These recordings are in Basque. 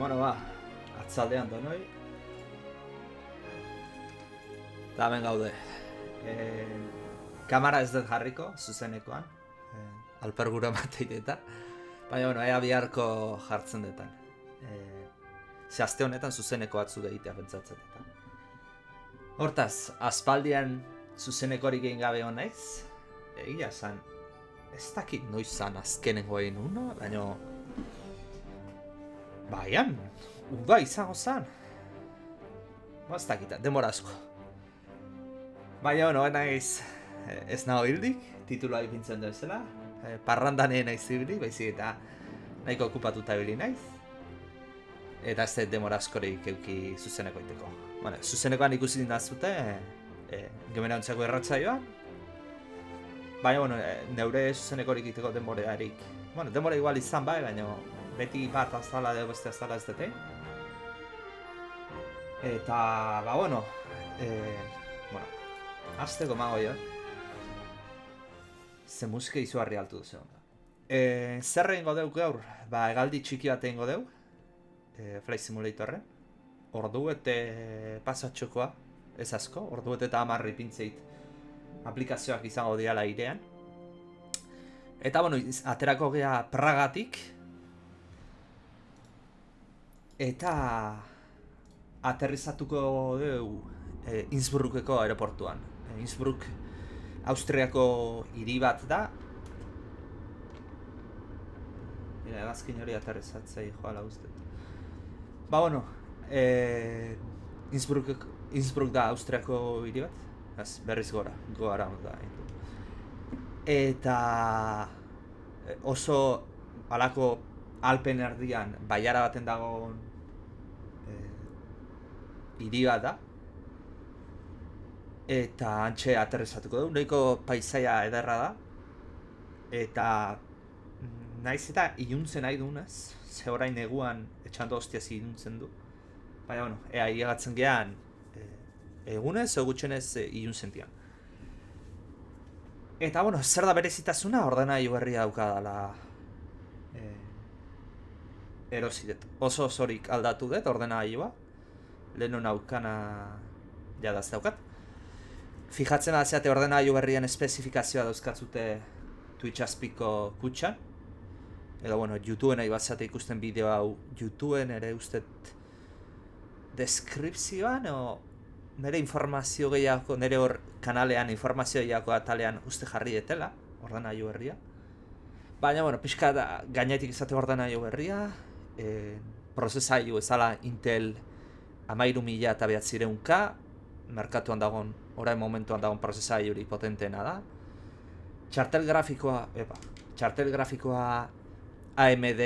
Bueno, atzaldean donoi. Eta hemen gaude. Kamera ez dut jarriko, zuzenekoan. Alper gura mateit eta. Baina, bueno, ea biharko jartzen detan. Ze aste honetan zuzeneko batzu egitea pentsatzen eta. Hortaz, aspaldian zuzenekorik egin gabe hon naiz. Egia esan, ez dakit noiz zan azkenengo egin una, baina... Baian, uda izango zan. Ez dakita, demora asko. Baina, bueno, naiz ez nago hildik, titulua ipintzen duzela. Parrandaneen naiz ibili, baizik eta nahiko okupatuta ibili naiz. Eta ez demora askorik euki zuzeneko iteko. Bueno, zuzenekoan ikusi dinazute, gemena ontzako erratzaioan. Baina, bueno, neure zuzenekorik iteko demorearik. Bueno, demora igual izan bai, baina beti bat azala edo beste azala ez dute. Eta, bueno, azteko mago jo. Ze musika izugarri altu duzu onda. Zer egingo deu gaur? Hegaldi txiki bat egingo deu. Flight Simulatorren. Orduete pasatxokoa, ez asko. Orduete eta 10 ipintzeit aplikazioak izango diala airean. Eta, bueno, aterako gea Pragatik. Eta aterrizatuko deu Innsbruckeko aeroportuan. Innsbruck, Austriako hiri bat da. Mira, egazkin hori aterrizatzei joala uste. Bueno, Innsbruck da Austriako hiri bat. Berriz gora da. Eta oso halako Alpen erdian baiara baten dagoen hiri bat da. Eta antxe aterrizatuko du, nahiko paisaia ederra da. Eta naiz eta iluntzen nahi duenez, ze orain neguan etxando hostiaz iluntzen du. Baina, bueno, ea hiagatzen gehan egunez, gutxenez iluntzen dian. Eta, bueno, zer da berezitasuna, ordenagailu berria daukadala erosidet. Oso osorik aldatu dut ordenagailua. Lehenu naukana jadaz daukat. Fijatzen bazeate ordenagailu berrian espezifikazioa dauzkatzute Twitch azpiko kutxan. Edo, bueno, YouTubeen nahi bazeate ikusten bideo hau YouTubeen ere ustet deskripzioan, o nire informazio gehiago, nire hor kanalean informazio gehiago atalean uste jarri etela, ordenagailu berria. Baina, bueno, pixka da gainetik izate ordenagailu berria, prozesailu ezala Intel 13900K, merkatuan dagoen, orain momentuan dagoen prozesailurik potenteena da. Txartel grafikoa AMD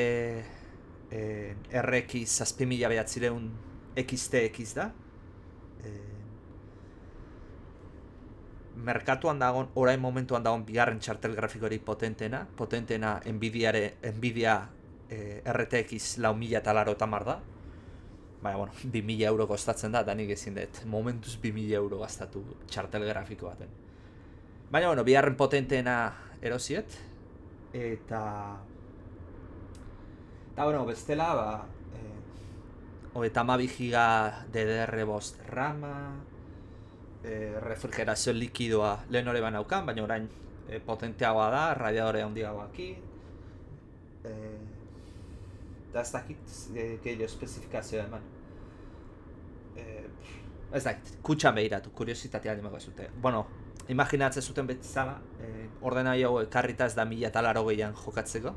RX 6900 XTX da. Merkatuan dagoen, orain momentuan dagoen bigarren txartel grafikorik potenteena Nvidia RTX 4080 da. Baina, bueno, 2000 euro kostatzen da, eta nik ezin dut momentuz 2000 euro gastatu txartel grafiko baten. Baina, bueno, biharren potenteena erosiet. Eta, bueno, bestela, 32 giga DDR5 rama, refrigerazio likidoa lehen hori banaukan, baina orain potenteagoa da, radiadore handiagoakin. Eta ez dakit gehiago espezifikazioa eman. Ez dakit, kutxan behiratu, kuriositatea nimako zute. Bueno, imaginatzen zuten betizala, ordenagailu ekarrita ez da 1080an jokatzeko.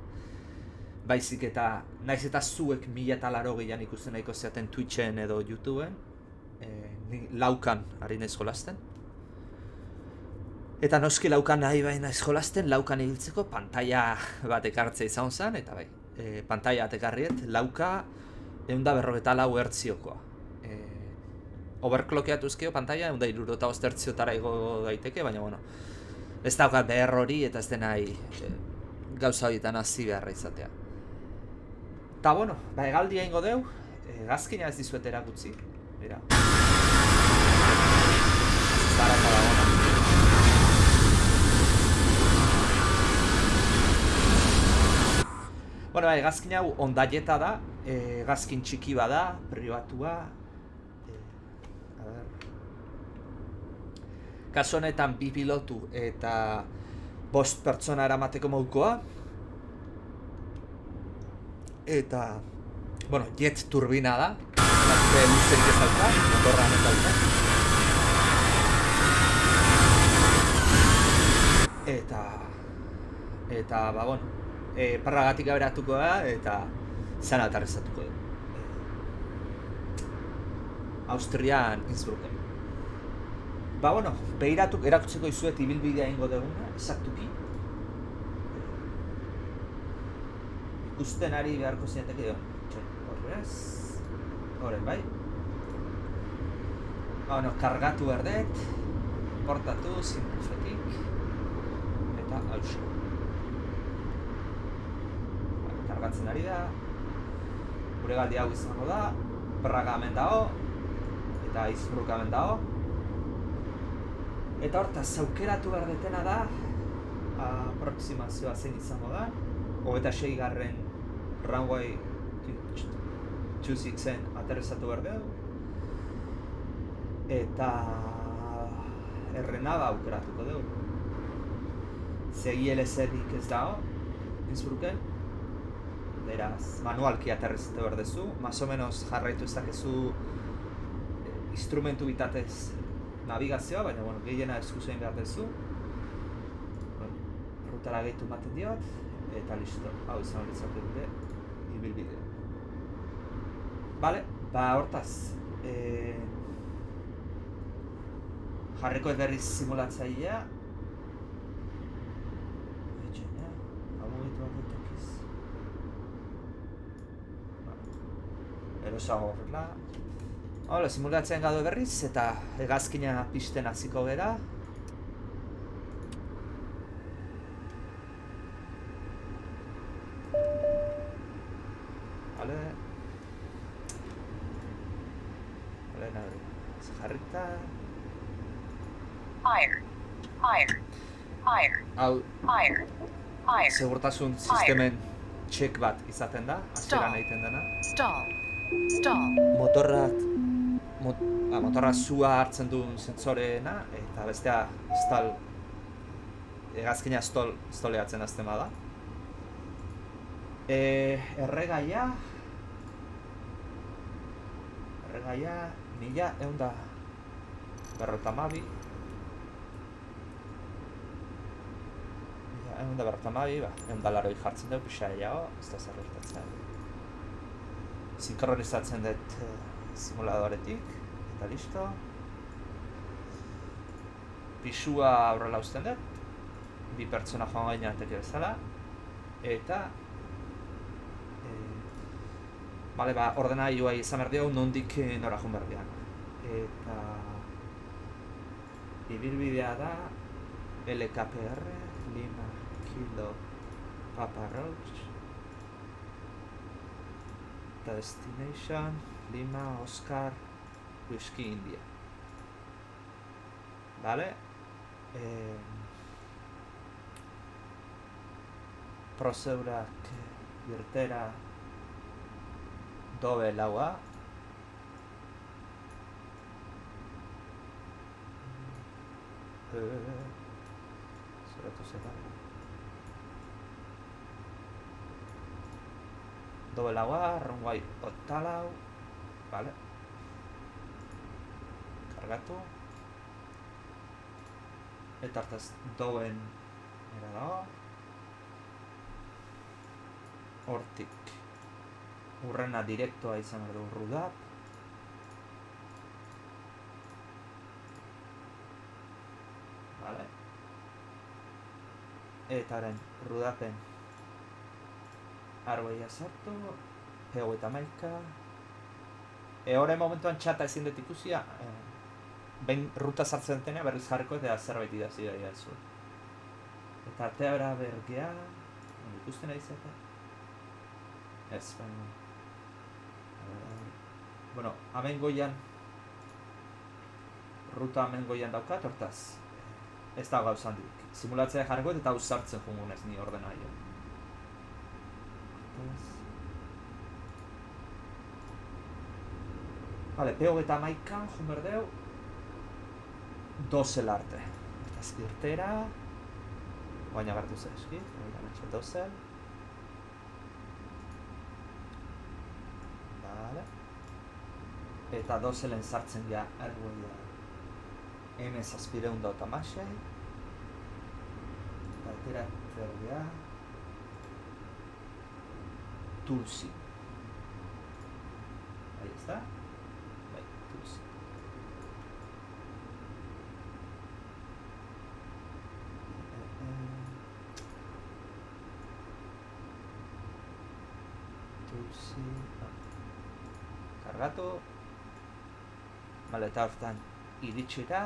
Baizik eta, naiz eta zuek 1080an ikusten nahiko zeaten Twitchen edo YouTubeen. Laukan ari naiz jolasten. Eta noski laukan nahi bai naiz jolasten, laukan ibiltzeko pantaila bat ekartzea izan zen, eta bai, pantaila bat ekarriet, lauka 144 hertziokoa. Overclockeatuzkeo pantaila 165 hertziotara igo daiteke, baina, bueno, ez daukat behar hori eta ez denai gauza horietan hasi beharra izatea. Eta, bueno, hegaldia ingo deu, gazkina ez dizuet erakutzi, bera. Zarata da ona. Bueno, hegazkin hau ondaieta da, Hegazkin txiki bada, pribatua. Kasu honetan 2 pilotu eta 5 pertsona eramateko modukoa. Eta, bueno, jet turbina da. Beste luzerik ez dauka, motorra hemen dauka. Eta, ba, bueno, parragatik aberatuko da eta zan atarrezatuko du. Austrian Innsbrucken. Ba, bueno, behiratuk erakutzeko izuet ibilbidea ingo duguna, esaktuki. Ikusten ari beharko zinateke edo. Horrez. Horren, bai. Ba, bueno, kargatu berdet. Portatu, zinrufetik. Eta hausia. Kargatzen ari da. Gure galdi hau izango da. Praga hemen dago. Eta Innsbruck hemen dago. Eta hortaz, aukeratu behar detena da, aproximazioa zein izango da, 26. runway 26en aterrizatu behar dugu, eta errena aukeratuko dugu. ILS-erik ez dago, Innsbrucken, beraz, manualki aterrizatu behar duzu, más o menos jarraitu ezakezu instrumentu bitatez navigazioa, baina, bueno, gehiena eskuzein behar duzu. Rutara gehitu ematen diot, eta listo, hau izan horitzak dute, ibilbidea. Bale, ba, hortaz, jarriko ez berriz simulatzailea. Hau mugitu bat ditokiz. Erosago horrela. Hala, simulatzen gaude berriz, eta hegazkina pisten hasiko gera. Hale. Hale, nahi. Jarrita. Higher. Segurtasun sistemen check bat izaten da, hasieran egiten dena. Motorra sua hartzen duen zentzoreena, eta bestea hegazkina stoleatzen azten bada. Erregaia 1152. 1152, ba, 180 jartzen dugu, pixa gehiago, ez da zer gertatzen. Sinkronizatzen dut simuladoretik, eta listo. Pisua aurrela uzten dut, 2 pertsona joan gainean teke bezala, eta bale, ba, ordenailua izan behar dugu, nondik nora joan behar dugu. Eta ibilbidea da LKPR, Lima, Kilo, Papa Roach, Destination, Lima, Oscar, Whiskey, India. Vale? Prozeurak irtera dobe laua. Zeratu zera. Dobe laua, runway otalau. Vale. Kargatu. Eta hartaz doen era dago. Hortik urrena direktoa izan behar du Rudap. Vale. Eta haren Rudapen arboia sartu, pego eta maika. Horren momentuan txata ezin dut ikusia, behin ruta sartzen denea berriz jarriko eta zerbait idazi da zu. Eta artea bera bergea, ikusten ari zeta? Ez, baina... Bueno, hemen goian, ruta hemen goian daukat, hortaz. Ez da gauza handik. Simulatzea jarriko eta hau sartzen jungunez ni ordenaio. Vale, peo eta maikan, jun berdeu. Dosel arte. Eta zirtera. Guaina gartu zeski. Eta metxe dosel. Vale. Eta doselen sartzen ja arguia. Hemen zazpireun da otamasei. Eta atera ja. Tulsi. Ahí está. Bai, Tulsi. Tulsi. Kargatu. Bale, eta hortan iritsira.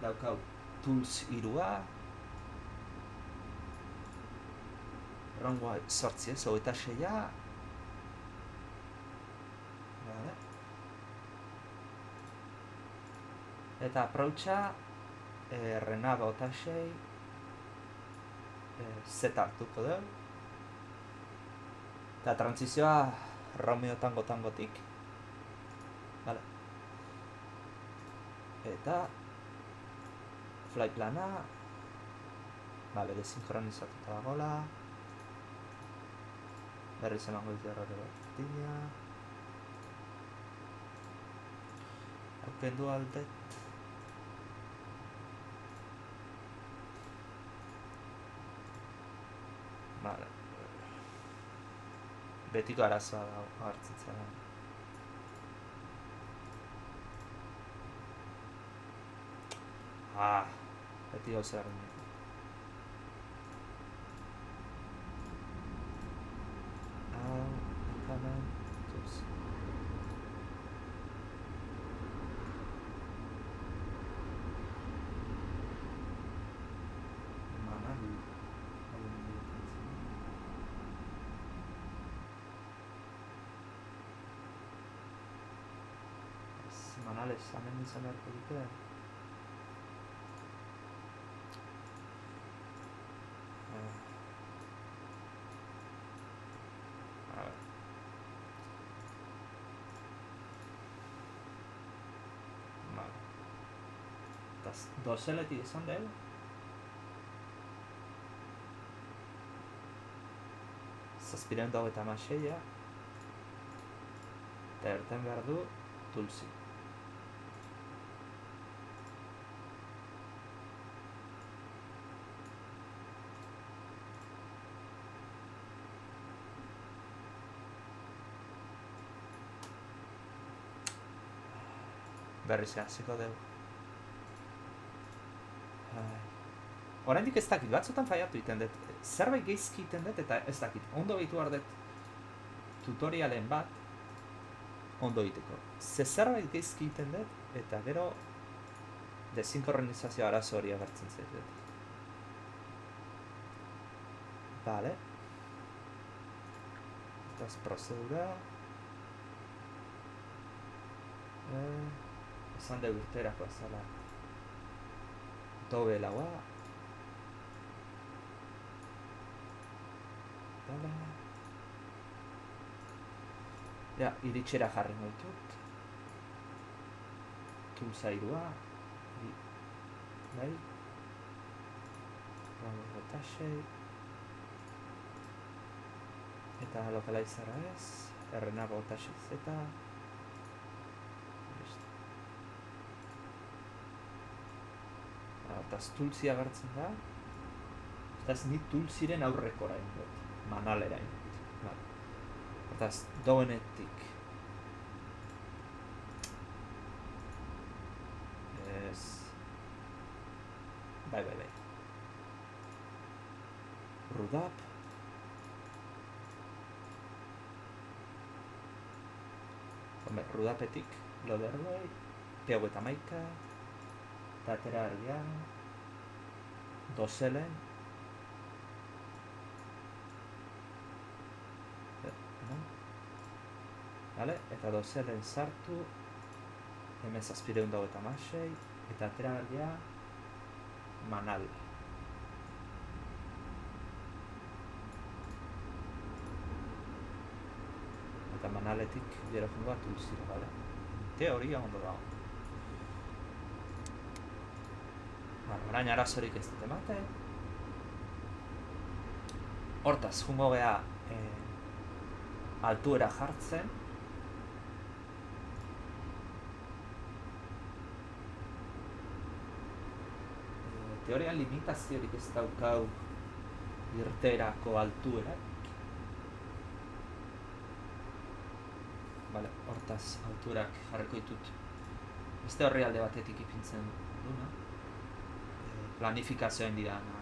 Daukau Tuls irua. Rongoa sortzi ez, eta 6. Vale. Eta approacha Renaba eta 6. Z hartuko dugu. Eta transizioa Romeo tangotik. Vale. Eta fly plana. Vale, desinkronizatuta dagoela. Berriz emango ditu errore bat dina. Aukendu aldet. Vale. Betiko arazoa da hartzen zela. Beti gauza berdin. Hemen, tuz. Manales, hemen izan beharko dute. Doseletik izan dugu. Zazpireun dago eta amaseia. Eta erten behar du Tulsi. Berriz hasiko dugu. Oraindik ez dakit, batzutan faiatu iten dut. Zerbait geizki iten dut eta ez dakit. Ondo behitu behar dut tutorialen bat ondo egiteko. Zerbait geizki iten dut eta gero desinkronizazio arazo hori agertzen zait. Vale. Eta ez prozedura. Esan dugu urterako ezala. Dobe laua. Ja, iritsera jarri ditut. Tulsa irua. Bai. Eta 6. Eta lokalizara ez. Errenago eta 6 zeta. Eta Tulsi agertzen da. Eta ni Tulsiren aurrekora indot. Manalera indot. Eta doenetik. Ez. Bai. Rudap. Rudapetik. Loderloi. Peago eta maika. Eta atera argia. Doselen. Vale, eta doselen sartu. Hemen zazpireun dago eta masei. Eta atera argia. Manal. eta manaletik gero jungo bat ulzira, bale? Teoria ondo dago. Orain arazorik ez dut ematen. Hortaz, jungo geha altuera jartzen. Teorian limitaziorik ez daukau irteerako altuerak. Vale, hortaz, altuerak jarriko ditut. Beste horri alde batetik ipintzen duna. Planifikazioen didana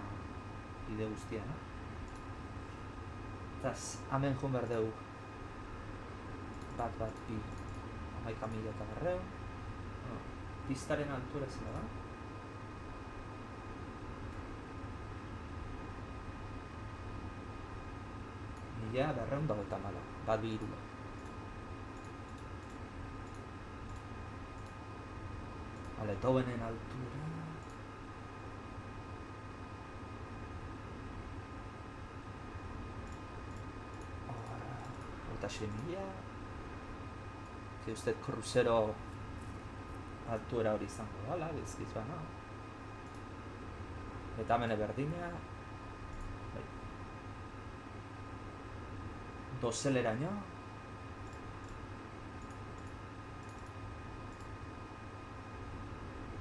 bide guztia, no? Hortaz, hemen joan behar dugu. Bat, bi, 11.500. Pistaren altura zela da. Ja, 254, bat bi irula. Vale, Tobenen altura. Horta 6.000. Que usted crucero altuera hori izango dala, bizkiz bana. Eta hemen berdina. Dozeleraino.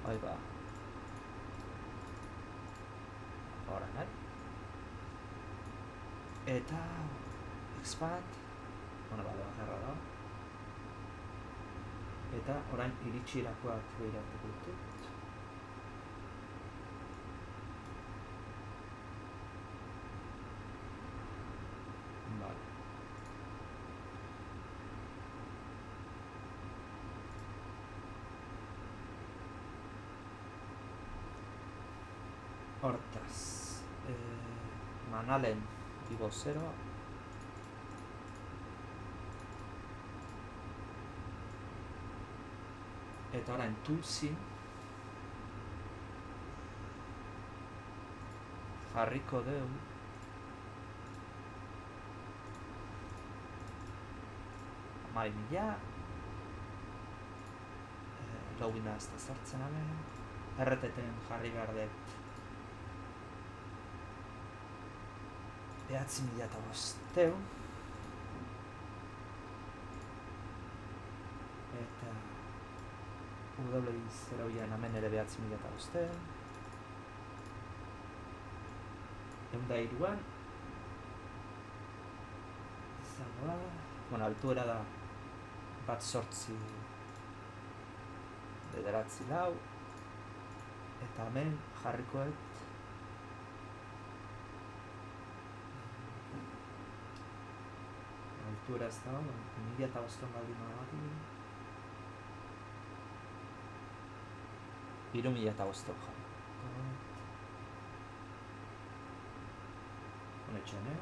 Ahí va. Ahora nahi. Eta expand. Bueno, bale, bajarra da. Eta orain iritsirakoak behiratuko ditut. Vale. Hortaz, manalen digo 0. Eta orain tulzin jarriko dugu Amai mila logina ez da sartzen hemen RTT-en jarri behar dut 9.500 eta W0-an hemen ere 9.500 Eundairuan izango da, bueno, altuera da bat sortzi bederatzi lau eta hemen jarrikoet altuera ez da, 1.500 baldin badi 3.500 jarri. Honetxene.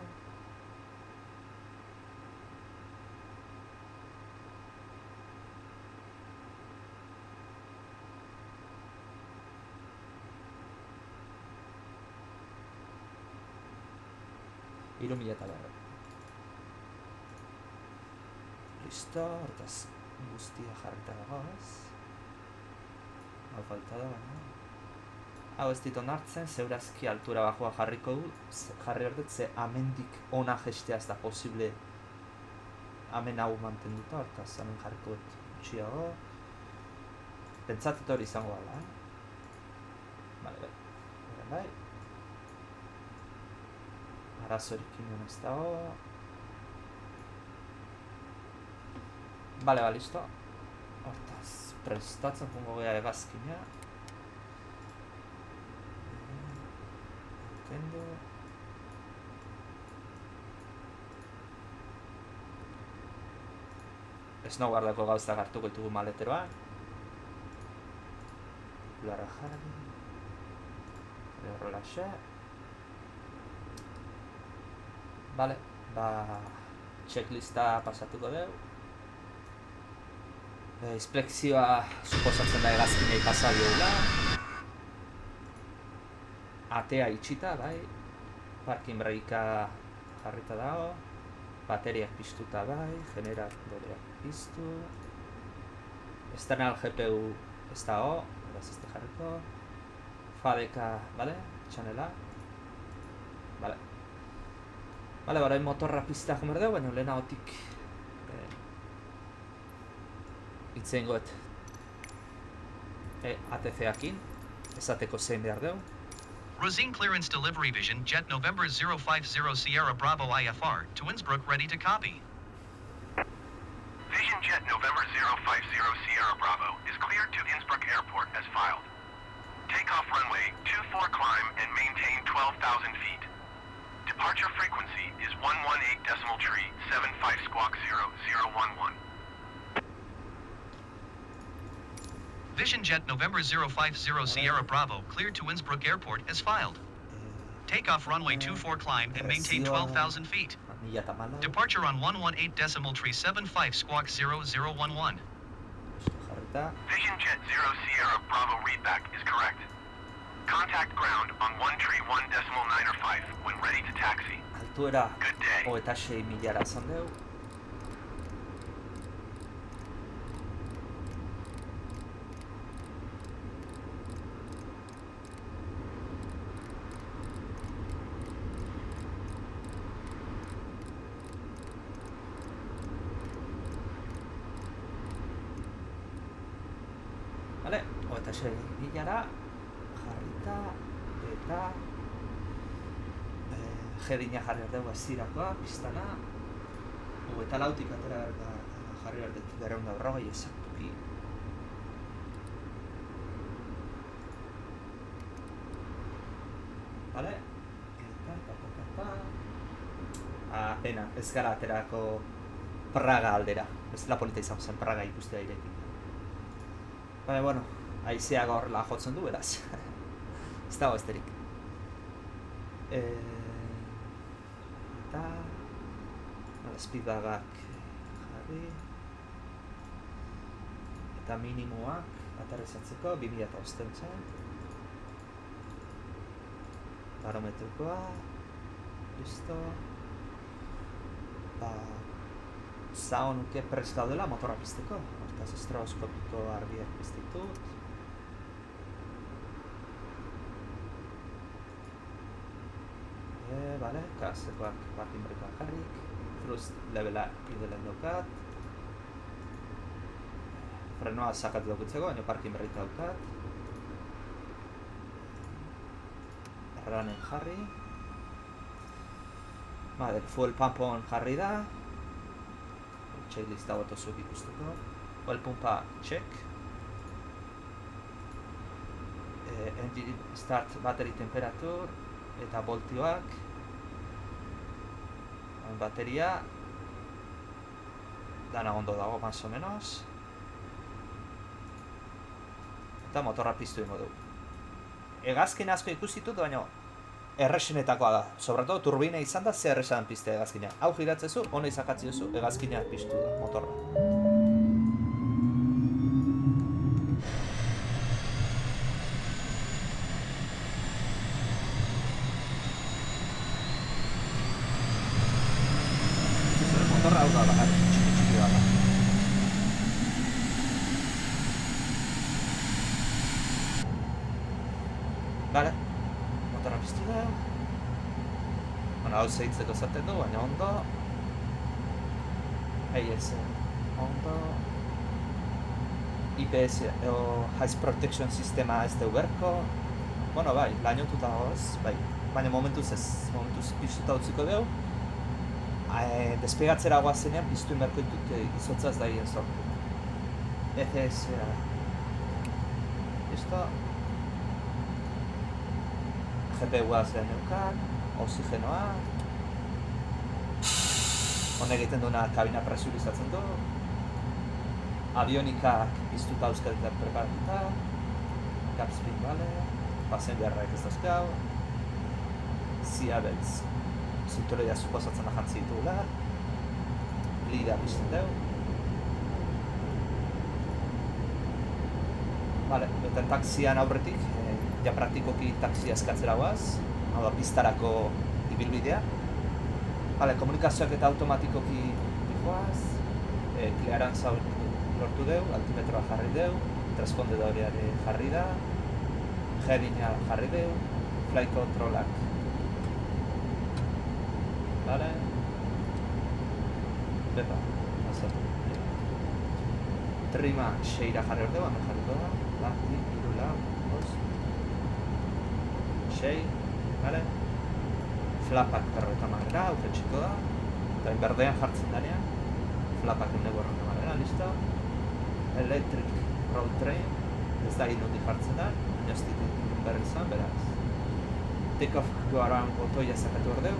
Listo, hortaz guztia jarrita dagoaz. Hau falta da, baina. Hau ez dit onartzen, zeurazki altura bajoa jarriko du, jarri ordez, ze amendik ona gestea ez da posible amen hau mantenduta, hortaz hemen jarriko dut gutxiago. Pentsatut hori izango gala, Vale, bai. Arazorik inoen ez dago. Vale, listo. Hortaz, prestatzen jungo geha egazkina. Kendo. Ez nago gardako gauzak hartuko ditugu maleteroan. Lara jarri. Horrela xe. Vale, checklista pasatuko dugu. Inspekzioa suposatzen da egazkinei pasa diogula. Atea itxita, bai. Parking brake jarrita dago. Bateriak piztuta bai, generatoreak piztu. External GPU ez dago, beraz ez da jarriko. Fadeka, bale, txanela. Bale. Bale, barain motorra pizta jomer dugu, baina lehenagotik itzen goet ATC-akin, esateko zein behar dugu. Rosine Clearance Delivery Vision Jet November 050 Sierra Bravo IFR to Innsbruck ready to copy. Vision Jet November 050 Sierra Bravo is cleared to Innsbruck Airport as filed. Takeoff runway 24 climb and maintain 12,000 feet. Departure frequency is 118.75 squawk 0011. Vision Jet November 050 Sierra Bravo cleared to Innsbruck Airport as filed. Takeoff runway 24 climb and maintain 12,000 feet. Departure on 118.375 squawk 0011. Vision Jet 0 Sierra Bravo readback is correct. Contact ground on 131.905 when ready to taxi. Altuera, Good day. 26.000 zan deu. Vale, 26.000 jarrita, eta jedina jarri behar dugu azirakoa, piztana. Eta lautik atera jarri behar dut berreunda berrogei ezaktuki. Vale, eta pena, ez gara aterako Praga aldera. Ez dela polita izan zen Praga ikustea iretik. Baina, bueno, haizeak horrela jotzen du, beraz. Ez dago esterik. Eta speedbagak jarri. Eta minimoak aterrizatzeko 2000 ostentzen. Barometrikoa. Listo. Zao nuke prest gaudela motorra pizteko. Hortaz estroboskopiko argiak piztitut. Vale, kasekoak parking brake jarrik. Thrust levela idelen daukat. Frenoa sakatu daukatzeko, baina parking brake daukat. Erranen jarri. Vale, fuel pumpon jarri da. Checklist dago zuk ikusteko. Fuel pumpa check. Engine start battery temperature eta voltioak. Bateria dana ondo dago, más o menos. Eta motorra piztu ingo dugu. Hegazkin asko ikusitut, baina erresenetakoa da. Sobratodo turbina izan da, ze erresan piztea hegazkina. Hau giratzezu, hona izakatzi duzu, hegazkina piztu da, motorra. Motorra hau da, bakar, txiki da. Bale, motorra piztu da. Bueno, hau zeitzeko zaten du, baina ondo. AS, ondo. IPS, High Protection Sistema ez deu berko. Bueno, bai, lainotuta hoz, bai. Baina momentuz ez, momentuz piztuta utziko deu. Despegatzera guazenean piztu inberko ditut izotzaz da hien sortu. ECS, listo. GPU-a zean neukan, oxigenoa. Honek egiten duena kabina presurizatzen du. Avionikak piztuta euskadetan preparatuta. Capspin, bale. Bazen beharrak ez dauzkau. Ziabeltz. Zinturoia suposatzen da jantzi ditugula. Lida pizten deu. Vale, eta taxian aurretik, ja praktikoki taxia eskatzera guaz. Hau da, pistarako ibilbidea. Hale, komunikazioak eta automatikoki dijoaz. Clearance lortu deu, altimetroa jarri deu, transpondedoreare jarri da, headinga jarri deu, flight controlak. Vale. Bepa, azatu. Trima 6-ra jarri ordeu, hemen jarriko da. Bat, hiru, lau, bost. 6, vale. Flapak 50-ra, aurretsiko da. Eta berdean jartzen danean. Flapak eguneko 50-ra, listo. Electric road train. Ez da inundik jartzen da. Jaztitik berri izan, beraz. Take off goaran botoia zakatu ordeu.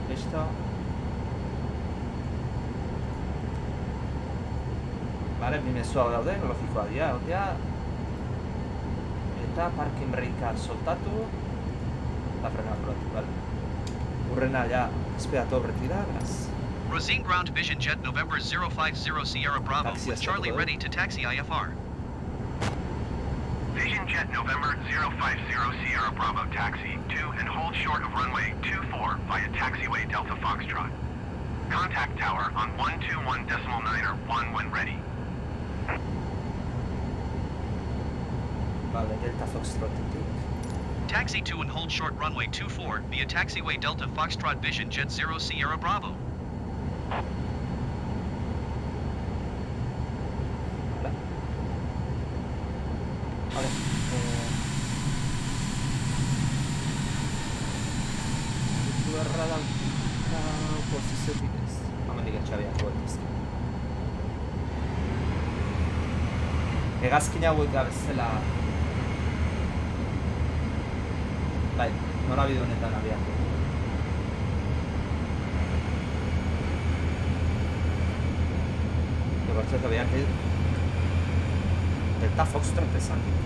Listo. Vale, bi mezuak daude, logikoa dira, eta parking brake soltatu eta frena probatu, vale. Urrena ja espedatu aurretik da, beraz. Rosine Ground Vision Jet November 050 Sierra Bravo with Charlie ready to taxi IFR. Vision Jet November 050 Sierra Bravo taxi to and hold short of runway 24 via taxiway Delta Foxtrot. Contact tower on 121.9 when ready. Vale, Delta Foxtrot. Taxi to and hold short runway 24 via taxiway Delta Foxtrot Vision Jet 0 Sierra Bravo. Vale. Beharra dauka posiziotik ez. Hemendik etxabiako etizki. Hegazkin hauek gabezela... Bai, norabide honetan abiatu. Bertzeko behar Delta Foxtrot esan ditu.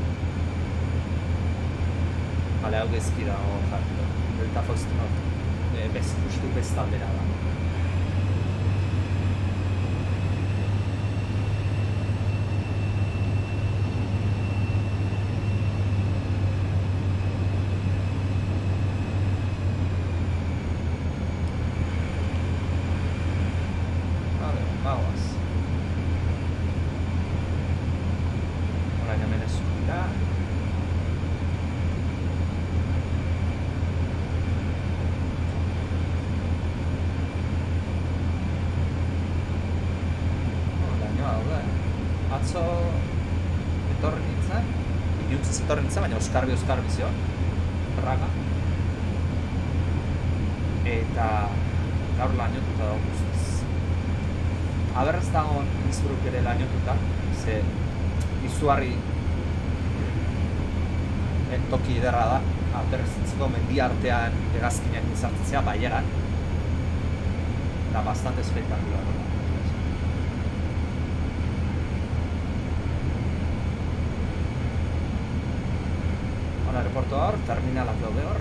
Bale, hau gezki dago jarriko. Delta Foxtrot. Justu bestaldera da. Vale, bagoaz. Orain hemen eskura. Atzo etorri nintzen, iluntziz etorri nintzen, baina Oskarbi zioan, Praga. Eta gaur lainotuta dago guztiz. Aberraz dagoen Innsbruck ere lainotuta, ze izugarri toki ederra da, aberrazitzeko mendi artean hegazkinak izartzea Baieran. Eta bastante espektakular da. Aeroportu hor, terminalak daude hor.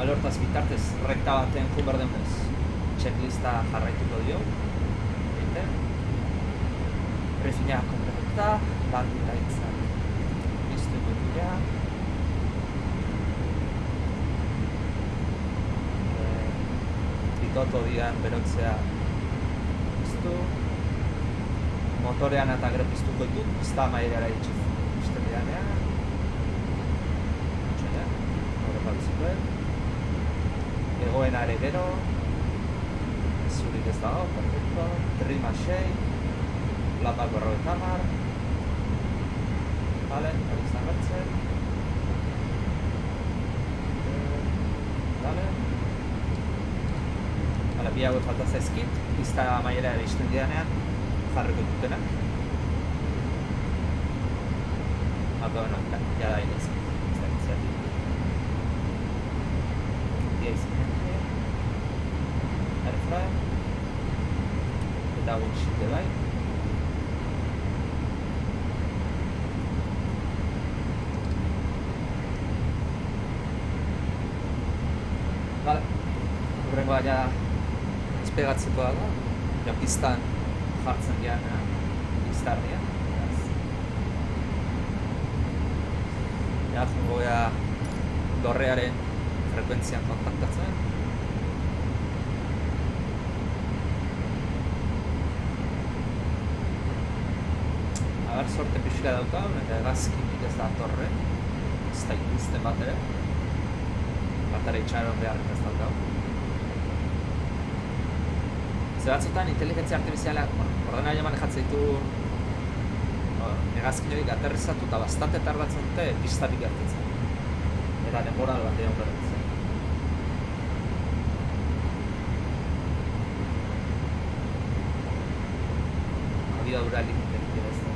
Hortaz bitartez, rekta baten jun behar denez, checklista jarraituko dio. Refina konkreta, landing lightzak iztuko dira. Bitoto dian berotzea motorean eta gero piztuko ditut, pizta amaierara itxisten dianean. Hore paluzikoen. Egoena ere gero. Zurik ez dago, perfecto. Trima 6. Lapak 50. Vale, hori izan bertzen. Vale. Bi hauek falta zaizkit, pizta amaiera ere izten didanean, jarriko dutenak. Hauko beno, jada inezkit, ez da gitzeatik. Dia izan airfryer, eta windshield bai. Vale. ja despegatzekoa da. Ja pistan jartzen gehan pistarnia. Ja, jongo gea dorrearen frekuentzian kontaktatzen. Agar sorte pixka daukagun eta hegazkinik ez da torre. Ez da ikusten bat ere. Batara itxaron behar ez daukagun. Ze batzutan inteligentzia artifizialak, ordenagailu manejatzen ditu hegazkin horiek aterrizatu eta bastante tardatzen dute pistatik gertatzen. Eta denbora bat egon berretzen. Abidadura limiterik ere ez da.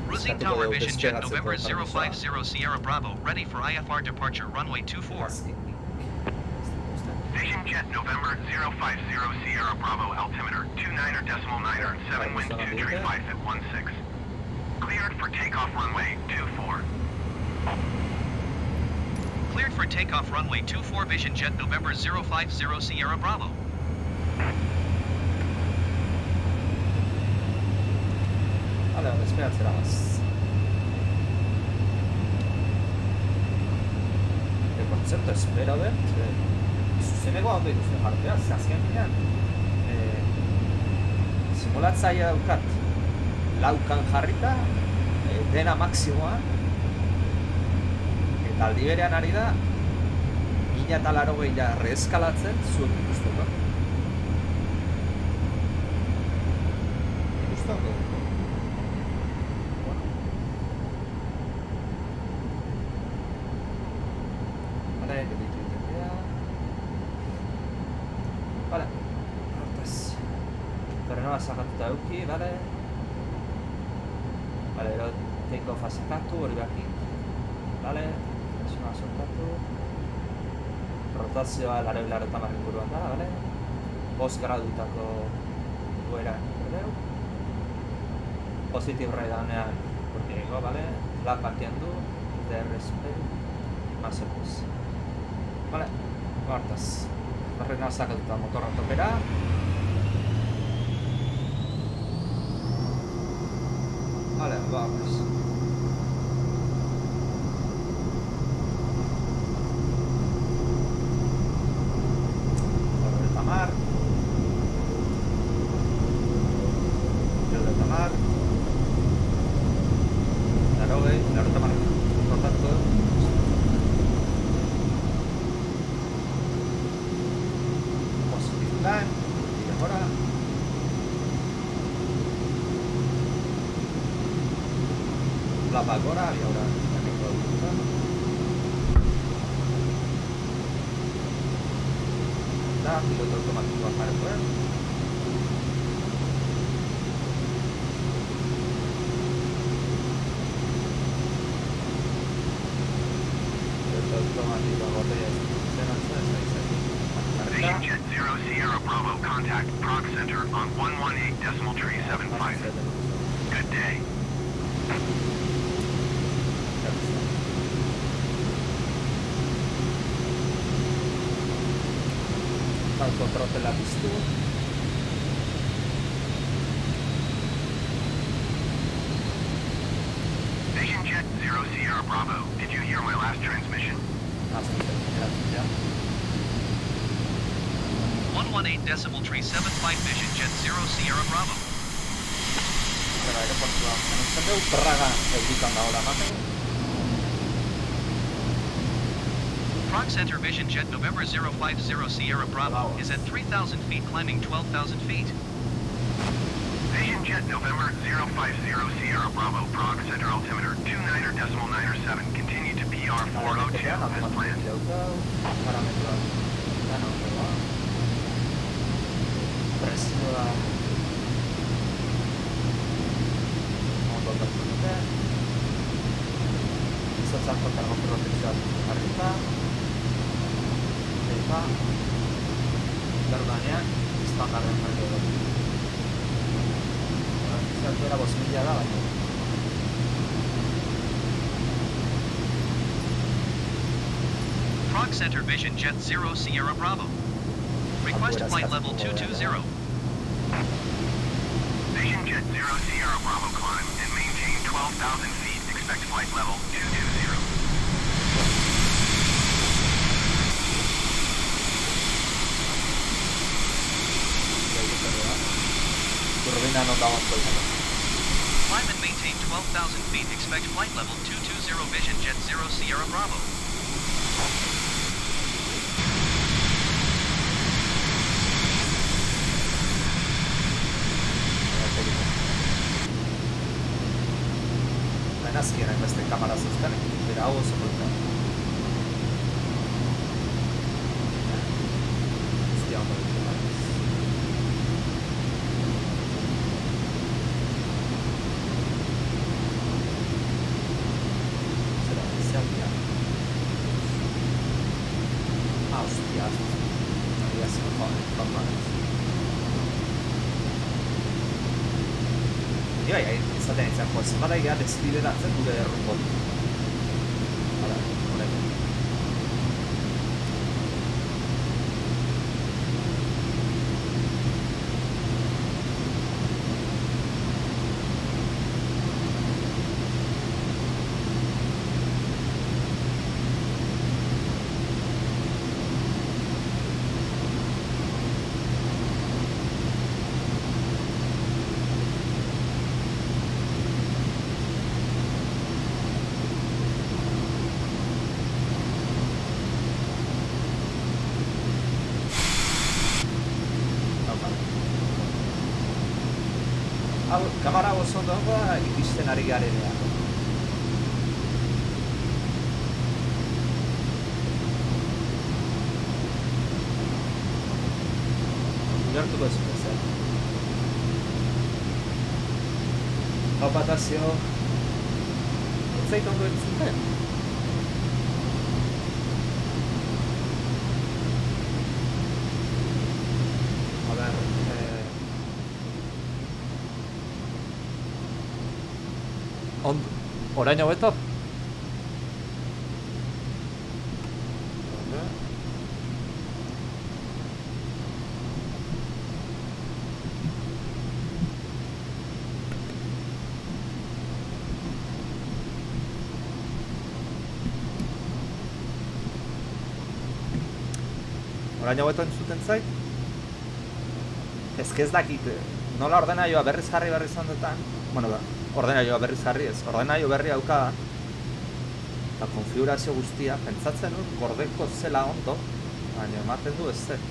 Rosine Tower Vision Jet November 050 Sierra Bravo, ready for IFR departure runway 24. Vision Jet November 050 Sierra Bravo, altimeter 29.9 7 wind 235 at 16. Cleared for takeoff runway 24. Cleared for takeoff runway 24 Vision Jet November 050 Sierra Bravo. Allora, desperatzera baz. Por cierto, espero ver zuzeneko ondo ikusten jartea, ze azken finean simulatzaia daukat laukan jarrita dena maksimoan eta aldi berean ari da 1080 reeskalatzen zuek ikusteko. Ikusteko? Sakatuta euki, bale? Bale, ero take-offa sakatu, hori bakit. Bale, presuna soltatu. Rotazioa 80 inguruan da, bale? 5 gradutako goera berdeu. Positive ride downean urtiego, bale? Flap bakiendu, DRSP, mazepuz. Bale, hortaz. Barrena sakatuta motorra topera. Vale, vamos. Torre de Tamar. Torre de Tamar. Naroge, Torre de Tamar. Por tanto, positive line. Y ahora la agora y ahora también puedo utilizar. Da piloto automático a hardware. Piloto automático a botella de Vision Jet 0 Sierra Bravo, contact Prague Center on 118.375. Good day. Control della pista. Vision Jet 0 Sierra Bravo, did you hear my last transmission? 118.375 Vision Jet 0 Sierra Bravo. Zera, aeroportua anutzen dugu, Praga eurikan dagoela ematen. Prague Center Vision Jet November 050 Sierra Bravo is at 3,000 feet climbing 12,000 feet. Vision Jet November 050 Sierra Bravo, Prague Center altimeter 29.907, continue to PR402 as planned. Presioa ondo aldatu dute. Izotzak kontargo protekzioak jarrita. Eta Berdanean izpangarren jarri edo. Zertuera 5.000 da, baina. Prague Center Vision Jet 0 Sierra Bravo. Request flight level 220. Vision Jet 0 Sierra Bravo climb and maintain 12,000 feet. Expect flight level 220. Climb and maintain 12,000 feet. Expect flight level 220 Vision Jet 0 Sierra Bravo. Azkien hainbeste kamara zuzten, bera hau oso polita. Ez dira ondo ditu baiz. Zera, ezean dira. Hostia, navigazion joan, bai, izaten izan joan, zenbara egia despideratzen gure errungot. Hala, horreko. Kamara oso dagoa ikisten ari garenean. Ulertuko ez zen. Hau batazio... Entzait ondo entzuten. Orain hobeto? Orain hobeto entzuten zait? Ez dakit, nola ordenaioa berriz jarri berriz ondotan? Bueno, ordenaioa berriz jarri ez, ordenaio berri hauka eta konfigurazio guztia, pentsatzen dut gordeko zela ondo, baina ematen du ez ez.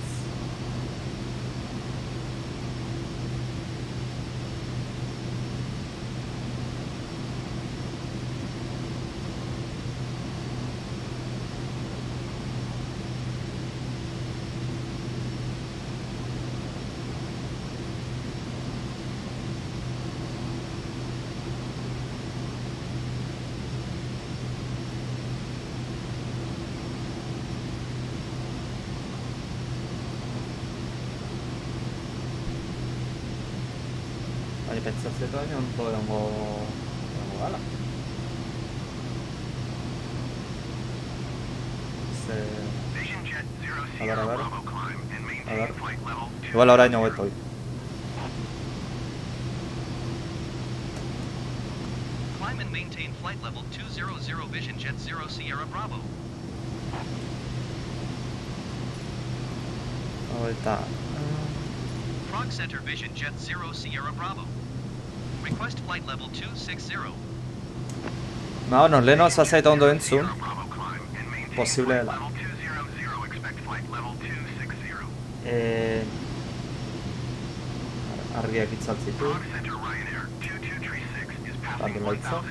Pentsatzen dut ondo egongo gala. A ver. Igual orain hobeto. Climb and maintain flight level 200 Vision Jet 0 Sierra Bravo. Ahorita. Prague Center Vision Jet 0 Sierra Bravo. Request flight level 260. Ba, bueno, leheno zazait ondo entzun. Posible dela. Argiak itzaltzitu. Banden laitza.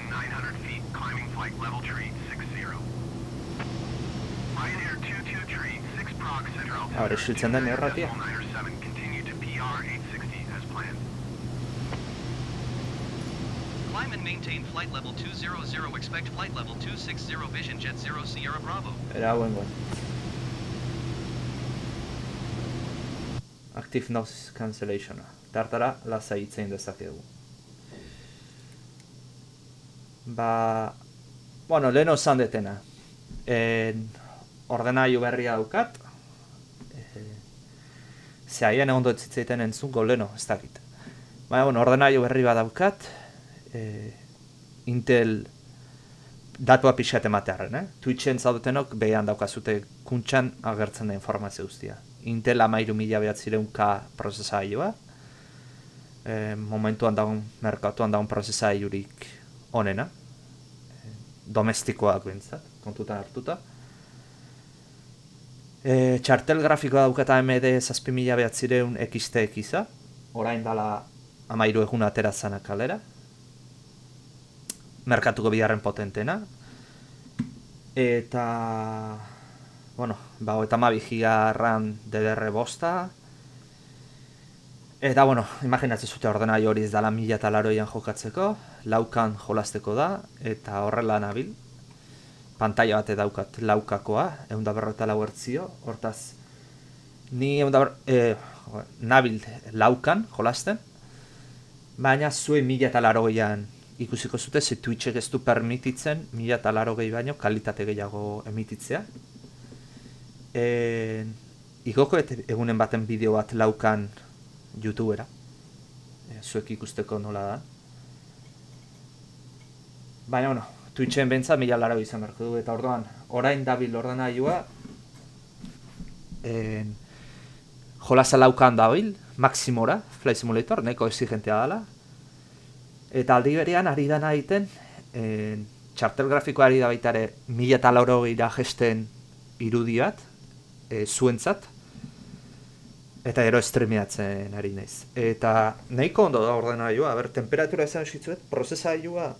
Hore, isiltzen den erratia. Climb and maintain flight level 200. Expect flight level 260. Vision Jet 0 Sierra Bravo. Era hauen guen. Active noise cancellation. Tartara lasai hitzein dezakegu. Ba... Bueno, leheno zan detena. Ordenailu berria daukat. Ze haien ondo etzitzeiten entzungo leheno, ez dakit. Baina, bueno, ordenailu berri bat daukat. Intel datua pixat ematearen, Twitchen zaudetenok behan daukazute kuntxan agertzen da informazio guztia. Intel 13900K prozesailua. Momentuan dagoen, merkatuan dagoen prozesailurik onena. Domestikoak bintzat, kontutan hartuta. Txartel grafikoa daukat AMD 7900 XTX-a. Orain dala 13 egun atera zanak kalera. Merkatuko bigarren potentena. Eta... Bueno, ba, 32 GB RAM DDR5. Eta, bueno, imaginatzen zute ordenailu hori ez dala 1080an jokatzeko. Laukan jolasteko da, eta horrela nabil. Pantaila bate daukat laukakoa, 144 hertzio. Hortaz, ni nabil laukan jolasten. Baina zuen 1080an ikusiko zute, ze Twitchek ez du permititzen 1080 baino kalitate gehiago emititzea. Igoko egunen baten bideo bat laukan YouTubera. Zuek ikusteko nola da. Baina, bueno, Twitchen bentza 1080 izan beharko du, eta orduan, orain dabil ordenailua. Jolasa laukan dabil, Maximora, Flight Simulator, neko exigentea dela. Eta aldi berean ari dana egiten, txartel grafikoa ari da baita ere 1080 gesten irudi bat, zuentzat, eta gero estremeatzen ari naiz. Eta nahiko ondo da ordenailua, temperatura esan zitzuet, prozesailua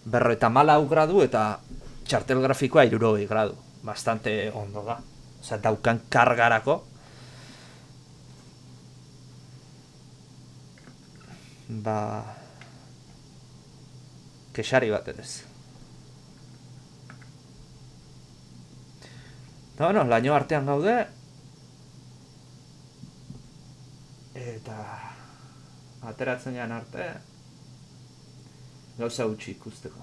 54 gradu eta txartel grafikoa 60 gradu. Bastante ondo da. Osea, daukan kargarako. Ba... Kexari bat edez. Bueno, laino artean gaude. Eta... Ateratzen gehan arte... Gauza gutxi ikusteko.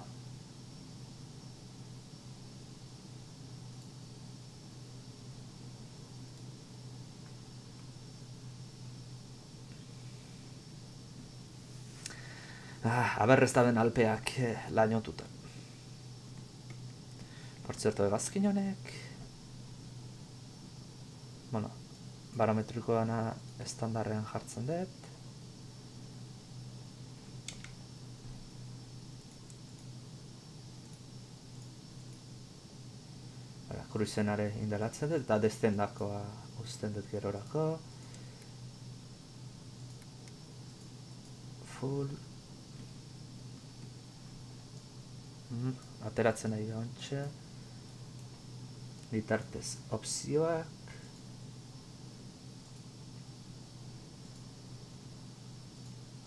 Aber ez da ben alpeak lainotuta. Por zerto, egazkin honek... Bueno, barometriko dana estandarrean jartzen dut. Kruizenare indalatzen dut, eta destendakoa uzten dut gerorako. Full. Ateratzen nahi da ontsa. Bitartez opzioak.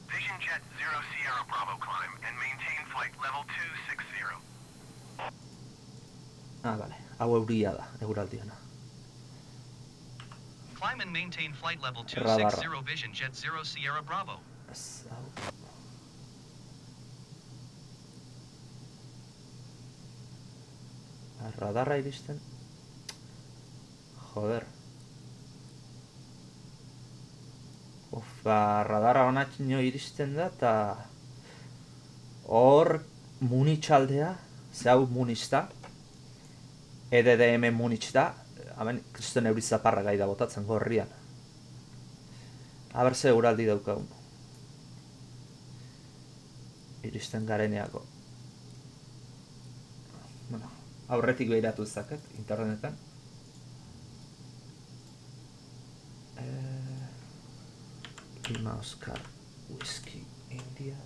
Vision Jet 0 Sierra Bravo climb and maintain flight level 260. Bale. Hau euria da, euraldiana. Climb and maintain flight level 260 Vision Jet 0 Sierra Bravo. Radarra iristen. Joder. Radarra honatxino iristen da, eta... Hor munitxaldea, ze hau munista. EDDM munitx da, hemen kristen euriz zaparra gai da botatzen gorrian. Aber ze euraldi daukagun. iristen gareneako. Bueno, aurretik behiratu ezaket, internetan. Lima Oscar Whiskey India.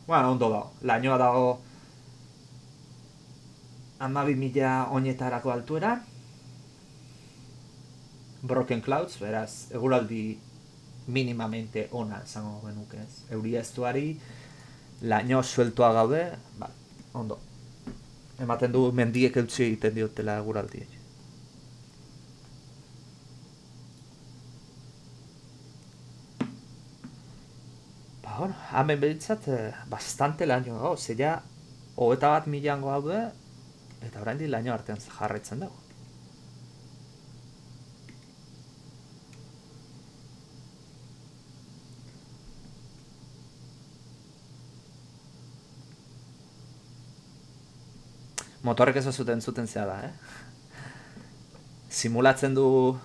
Bueno, ondo dago. Lainoa dago 12.000 oinetarako altuera. Broken Clouds, beraz, eguraldi minimamente ona esango genuke ez. Euria estuari, laino sueltoa gaude, ba, ondo. Ematen du mendiek eutsi egiten diotela eguraldiek. Ba, bueno, hemen behintzat bastante laino gau, zeia 21.000 gaude, eta oraindik laino artean jarraitzen dago. Motorrek ez zuten zea da, Simulatzen du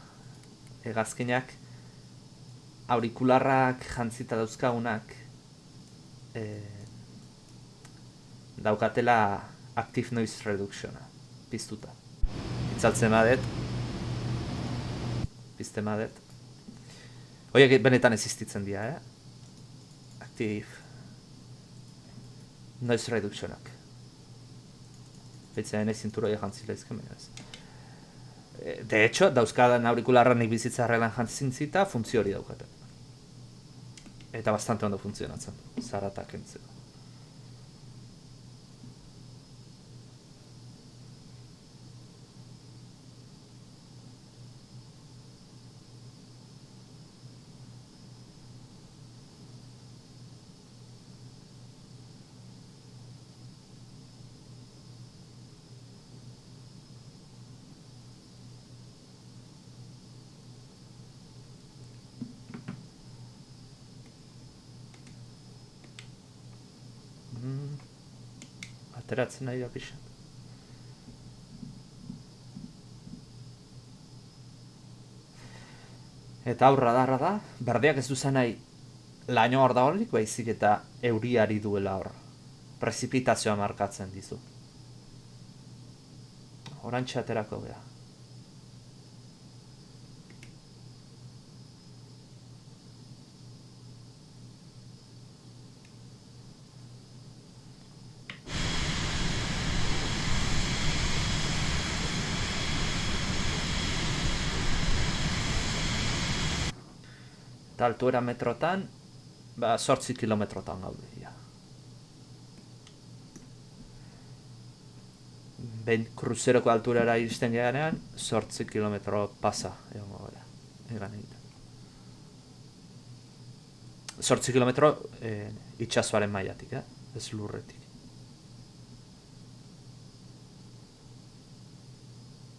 hegazkinak aurikularrak jantzita dauzkagunak daukatela Active Noise Reductiona piztuta. Itzaltzen badet. Pizten badet. Horiek benetan existitzen dira, Active Noise Reductionak. Beitzen ez zinturoi jantzila izken ez. De hecho, dauzkadan aurikularranik bizitza arreglan jantzintzita, funtzio hori daukate. Eta bastante ondo funtzionatzen du, zaratak entzeko. Ateratzen nahi da pixat. Eta aurra da, berdeak ez duzen nahi laino hor da horrik, baizik eta euriari duela hor. Prezipitazioa markatzen dizu. Orantxe aterako geha. Eta altuera metrotan, 8 kilometrotan gaude. Ja. Behin kruzeroko alturara iristen geanean, 8 kilometro pasa egongo gara. Egan egiten. 8 kilometro itxasoaren mailatik, ez lurretik.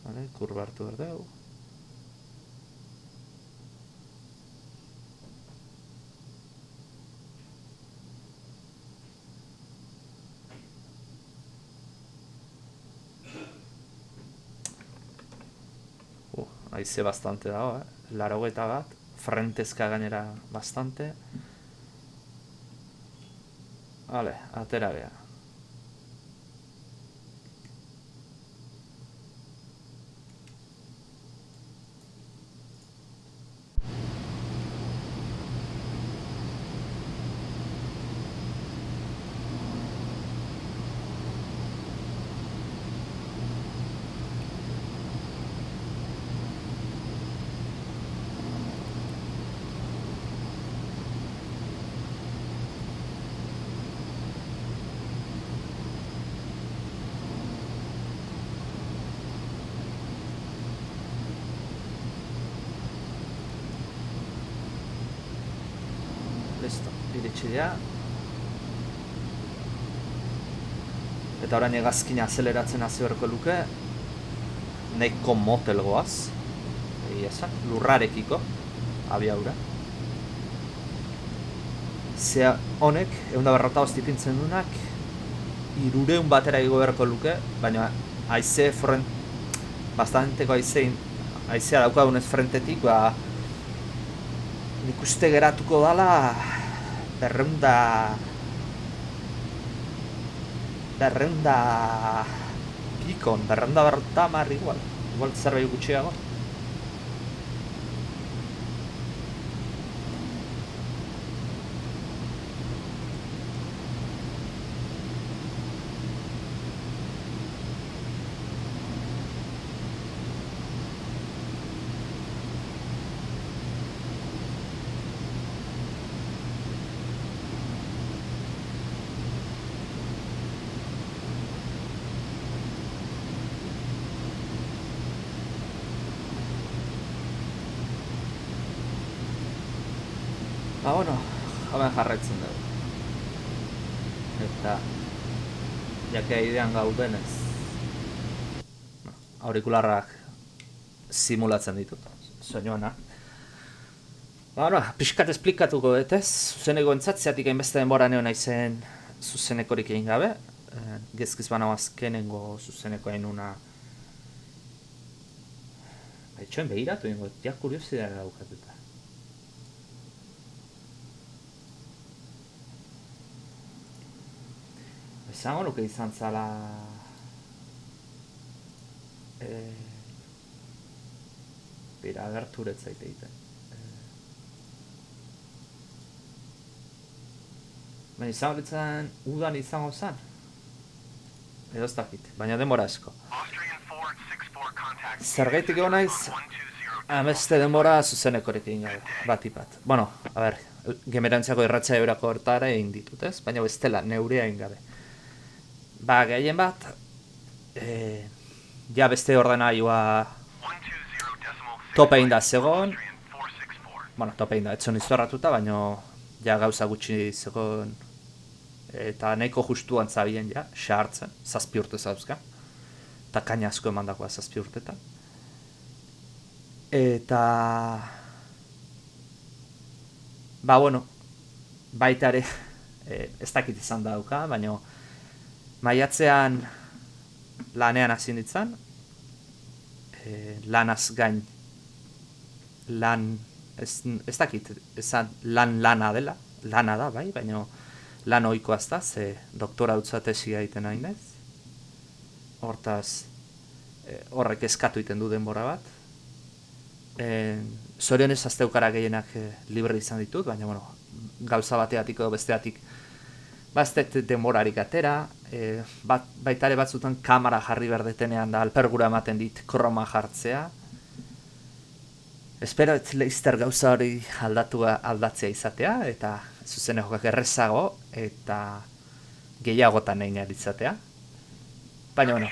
Vale, kurba hartu berdeu. Haize bastante dago, 81, frentezka gainera bastante. Vale, atera geha. Listo, iritsi dira. Eta orain hegazkina azeleratzen hasi beharko luke. Nahiko motel goaz. Egia esan, lurrarekiko. Abiaura. Zea honek, 150 ipintzen dunak, 300 batera igo beharko luke, baina haize bastanteko haizea daukagunez frentetik, nik uste geratuko dala pikon, 250 igual zerbait gutxiago. Bueno, hemen jarraitzen dugu. Eta, jake idean gaudenez, aurikularrak simulatzen ditut, soinuana. Pixkat esplikatuko dut ez, zuzeneko entzatzeatik hainbeste denbora neo naizen zuzenekorik egin gabe. Gezkiz banago azkenengo zuzeneko hain una... Baitxoen behiratu ingo, kuriosidea daukatuta. Esango nuke izan zala... Bira, agerturet zaite egiten. Baina izango ditzen udan izango zen. Edo ez dakit, baina denbora asko. Zergaitik egon naiz, beste denbora zuzenekorik egin gabe, bat. Bueno, a ber, gemerantziako irratxa eurako hortara egin ditut ez, baina bestela neurea egin gabe. Gehien bat, ja beste ordenailua tope egin da zegoen. Bueno, tope egin da, etzon izorratuta, baina ja gauza gutxi zegoen. Eta nahiko justuan zabien ja, xahartzen, 7 urte zauzka. Eta kaina asko emandakoa 7 urtetan. Eta... bueno, baita ere, ez dakit izan dauka, baina... Maiatzean lanean hasi nintzen, lanaz gain, ez dakit, lana dela, lana da, bai, baina lan ohikoaz da, ze doktora dutza tesia egiten nahi naiz. Hortaz, horrek eskatu egiten du denbora bat. Zorionez asteukara gehienak libre izan ditut, baina bueno, gauza bateatik edo besteatik ez dut denborarik atera, baitare batzutan kamera jarri berdetenean da alpergura ematen dit kroma jartzea. Espero ez leizter gauza hori aldatzea izatea, eta zuzenekok errezago, eta gehiagotan egin izatea. Baina, bueno,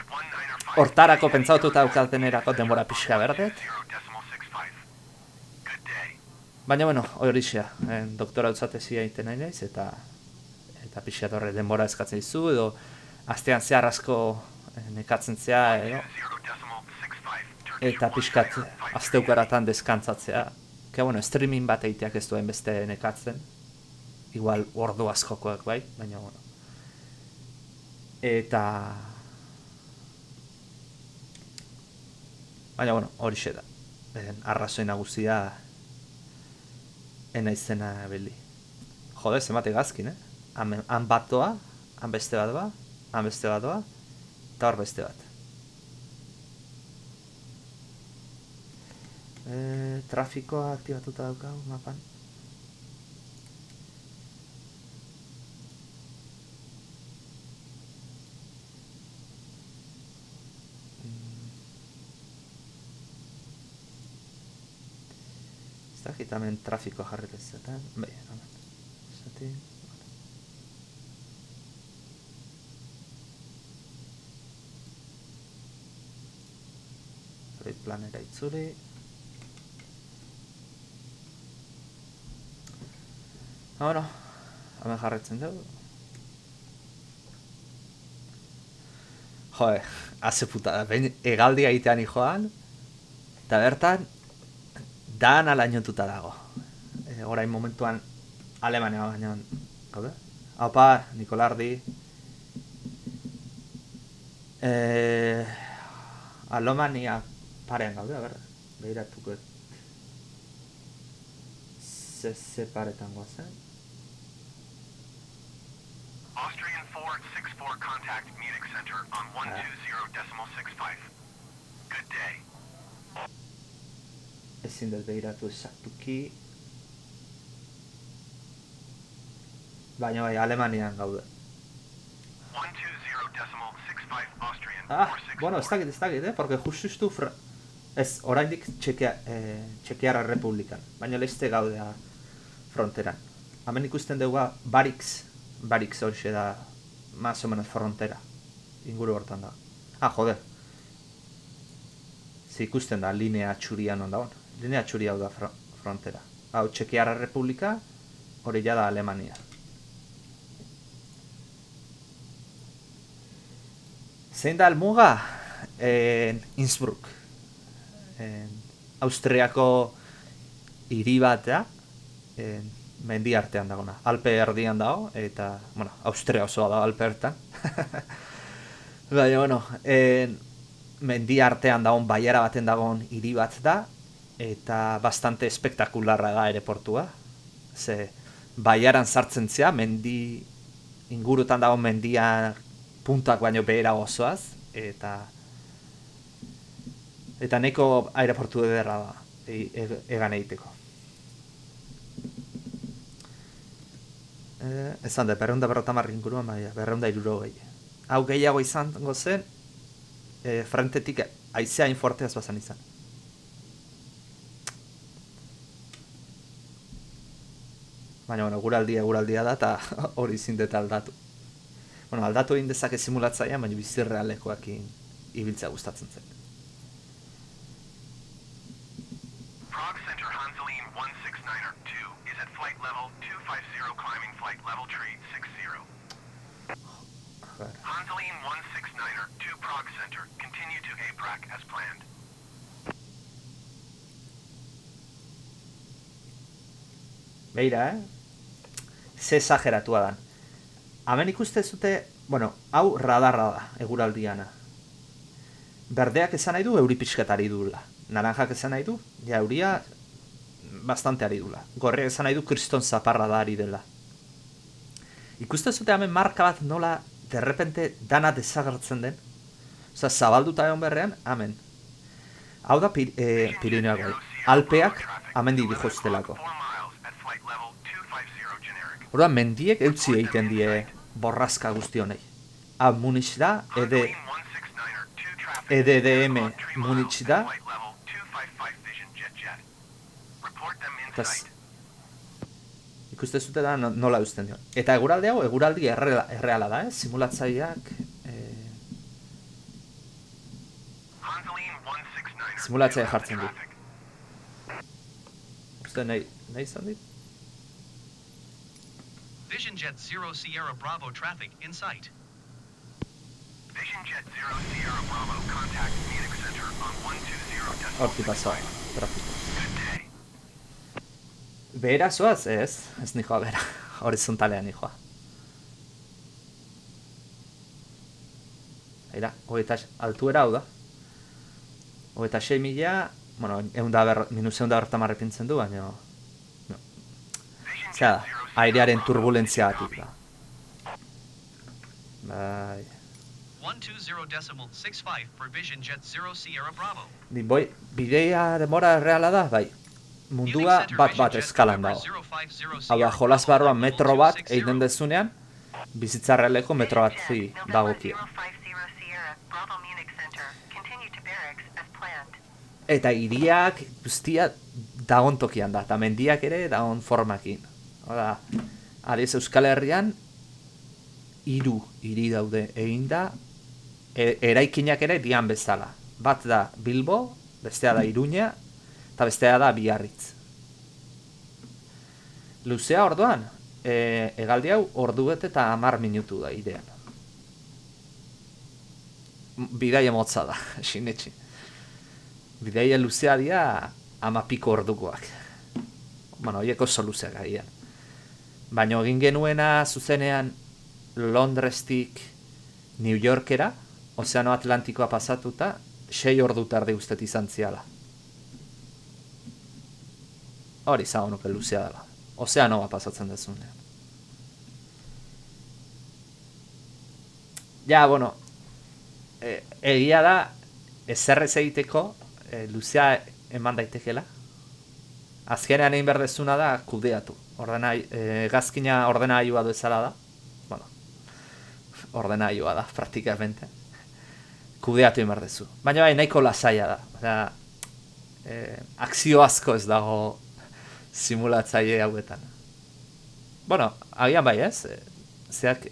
hortarako pentsatuta daukatenerako denbora pixka berdet. Baina, bueno, horixea, doktora utzatezia egiten nahi naiz, eta pixkat horre denbora eskatzen dizu, edo astean zehar asko nekatzen zea, edo. Eta pixkat asteukaratan deskantzatzea. Bueno, streaming bat egiteak ez duen beste nekatzen. Igual ordu askokoak bai, baina bueno. Eta... Baina bueno, horixe da. Arrazoi nagusia enaizena beli. Jode, zemate gazkin, Han bat doa, han beste bat doa, eta hor beste bat. Trafikoa aktibatuta daukagu mapan. Ez dakit hemen trafikoa jarretezetan. Bai, hemen. Zati... Planera itzuri. Bueno, hemen jarretzen dugu. Joe, haze putada, behin egaldia egitean joan, eta bertan, dan alainotuta dago. Orain momentuan Alemania baina, gaude? Haupa, Nikolardi. Alemania parean gaude, a ber, behiratuko. Ze paretan guazen. Austrian 464 contact Munich Center on 120.65. Good day. Ezin dut behiratu esaktuki. Baina bai, Alemanian gaude. 120.65 Austrian Ah, 464. bueno, ez dakit, porque justu ez, oraindik Txekiarra Republikan, baina leizte gaudea fronteran. Hemen ikusten dugu Barix hori da, más o menos frontera, inguru hortan da. Ah, joder. Ikusten da, linea txurian ondagoen. Linea txuri hau da frontera. Hau, Txekiarra Republika, hori ja da Alemania. Zein da helmuga? Innsbruck. Austriako hiri bat da, mendi artean dagona. Alpe erdian dago, eta, bueno, Austria osoa da Alpe ertan. Baina, bueno, mendi artean dagoen, baiara baten dagoen hiri bat da, eta bastante espektakularra da aireportua. Ze, baiaran sartzen zea, mendi ingurutan dagoen mendia puntak baino behera osoaz, eta neko aireportu ederra da, egan egiteko. Esan da, 250 inguruan, baina 260. Hau gehiago izango zen, frentetik haizea inforteaz bazan izan. Baina, bueno, guraldia da, eta hori zindeta aldatu. Bueno, aldatu egin dezake simulatzaia, baina bizi realekoakin ibiltzea gustatzen zen. Prague Center Hansaline 169er2 is at flight level 250 climbing flight level tree 60. Hansaline 169er2 Prague Center continue to APRAC as planned. Beira, ze exageratua dan. Hemen ikuste zute, bueno, hau radarra da, eguraldiana. Berdeak esan nahi du, euri pixketari dula. Naranjak esan nahi du, ja, euria bastante ari dula. Gorriak esan nahi du, kriston zaparra da ari dela. Ikuste zute hemen marka bat nola, derrepente, dana desagertzen den. Osa, zabalduta egon berrean, hemen. Hau da Pirineoak bai. Alpeak, hemen dirihoztelako. Orduan, mendiek eutzi egiten die borrazka guzti honei. Hau Munich da, EDDM Munich da. Ikuste zute da nola uzten dion. Eta eguraldi hau, eguraldi erreala da, simulatzaileak... Simulatzaile jartzen du. Uste nahi izan dit? Vision Jet 0 Sierra Bravo traffic in sight. Vision Jet 0 Sierra Bravo contact Munich Center on 120.65. Horti pasa, trafiko. Good day. Behera zoaz? Ez nijoa behera. Horizontalean nijoa. Eira, altuera hau da. 26.000, bueno, minus 100 pintzen du, baina... Zea da, airearen turbulentzia batik da. Bai... 120.65 for Vision Jet 0 Sierra Bravo. Bidea demora reala da, bai. Mundua bat eskalan dago. Hau da, jolas barruan metro bat egiten dezunean, bizitza realeko metro bat dagokia. Eta hiriak guztia dagon tokian da, eta mendiak ere dagon formakin. Oda, adiz Euskal Herrian, hiri daude egin da, eraikinak ere dian bezala. Bat da Bilbo, bestea da Iruña, eta bestea da Biarritz. Luzea orduan, hegaldi hau ordubet eta 10 minutu da idean. Bidaia motza da, sinetxe. Bidaia luzea dira 10 ordukoak. Bueno, horiek oso luzeak agian. Baina egin genuena zuzenean Londrestik New Yorkera, Ozeano Atlantikoa pasatuta, 6 ordu tardi ustet izan ziala. Hori zago nuke luzea dela. ozeano bat pasatzen dezunean. Ja, bueno, egia da, ezerrez egiteko, luzea eman daitekela. Azkenean egin behar dezuna da, kudeatu. Hegazkina ordenailua bezala da. Bueno, ordenailua da, praktikamente. Kudeatu egin behar dezu. Baina bai, nahiko lasaia da. Osea, akzio asko ez dago simulatzaile hauetan. Bueno, agian bai ez, zeak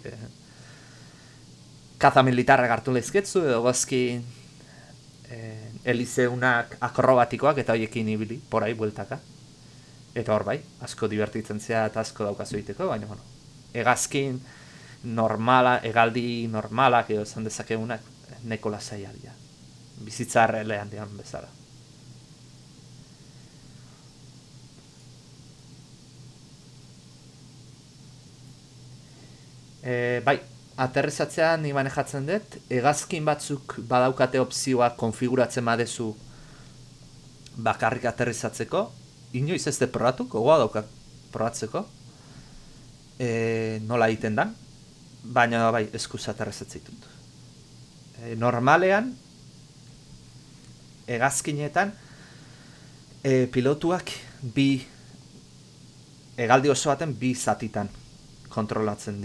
kaza militarrak hartu lehizketzu, edo gozki elizeunak akrobatikoak eta horiekin ibili, porai, bueltaka. Eta hor bai, asko divertitzen zea eta asko daukazu egiteko, baina bueno, hegazkin normala, hegaldi normalak edo esan dezakegunak neko lasaia dira. Bizitza errealean dian bezala. Bai, aterrizatzean ni manejatzen dut, hegazkin batzuk badaukate opzioak konfiguratzen badezu bakarrik aterrizatzeko, inoiz ez de probatu, gogoa daukat probatzeko, nola egiten da, baina bai, eskuz aterrizatzen ditut. Normalean, hegazkinetan, pilotuak hegaldi oso baten bi zatitan kontrolatzen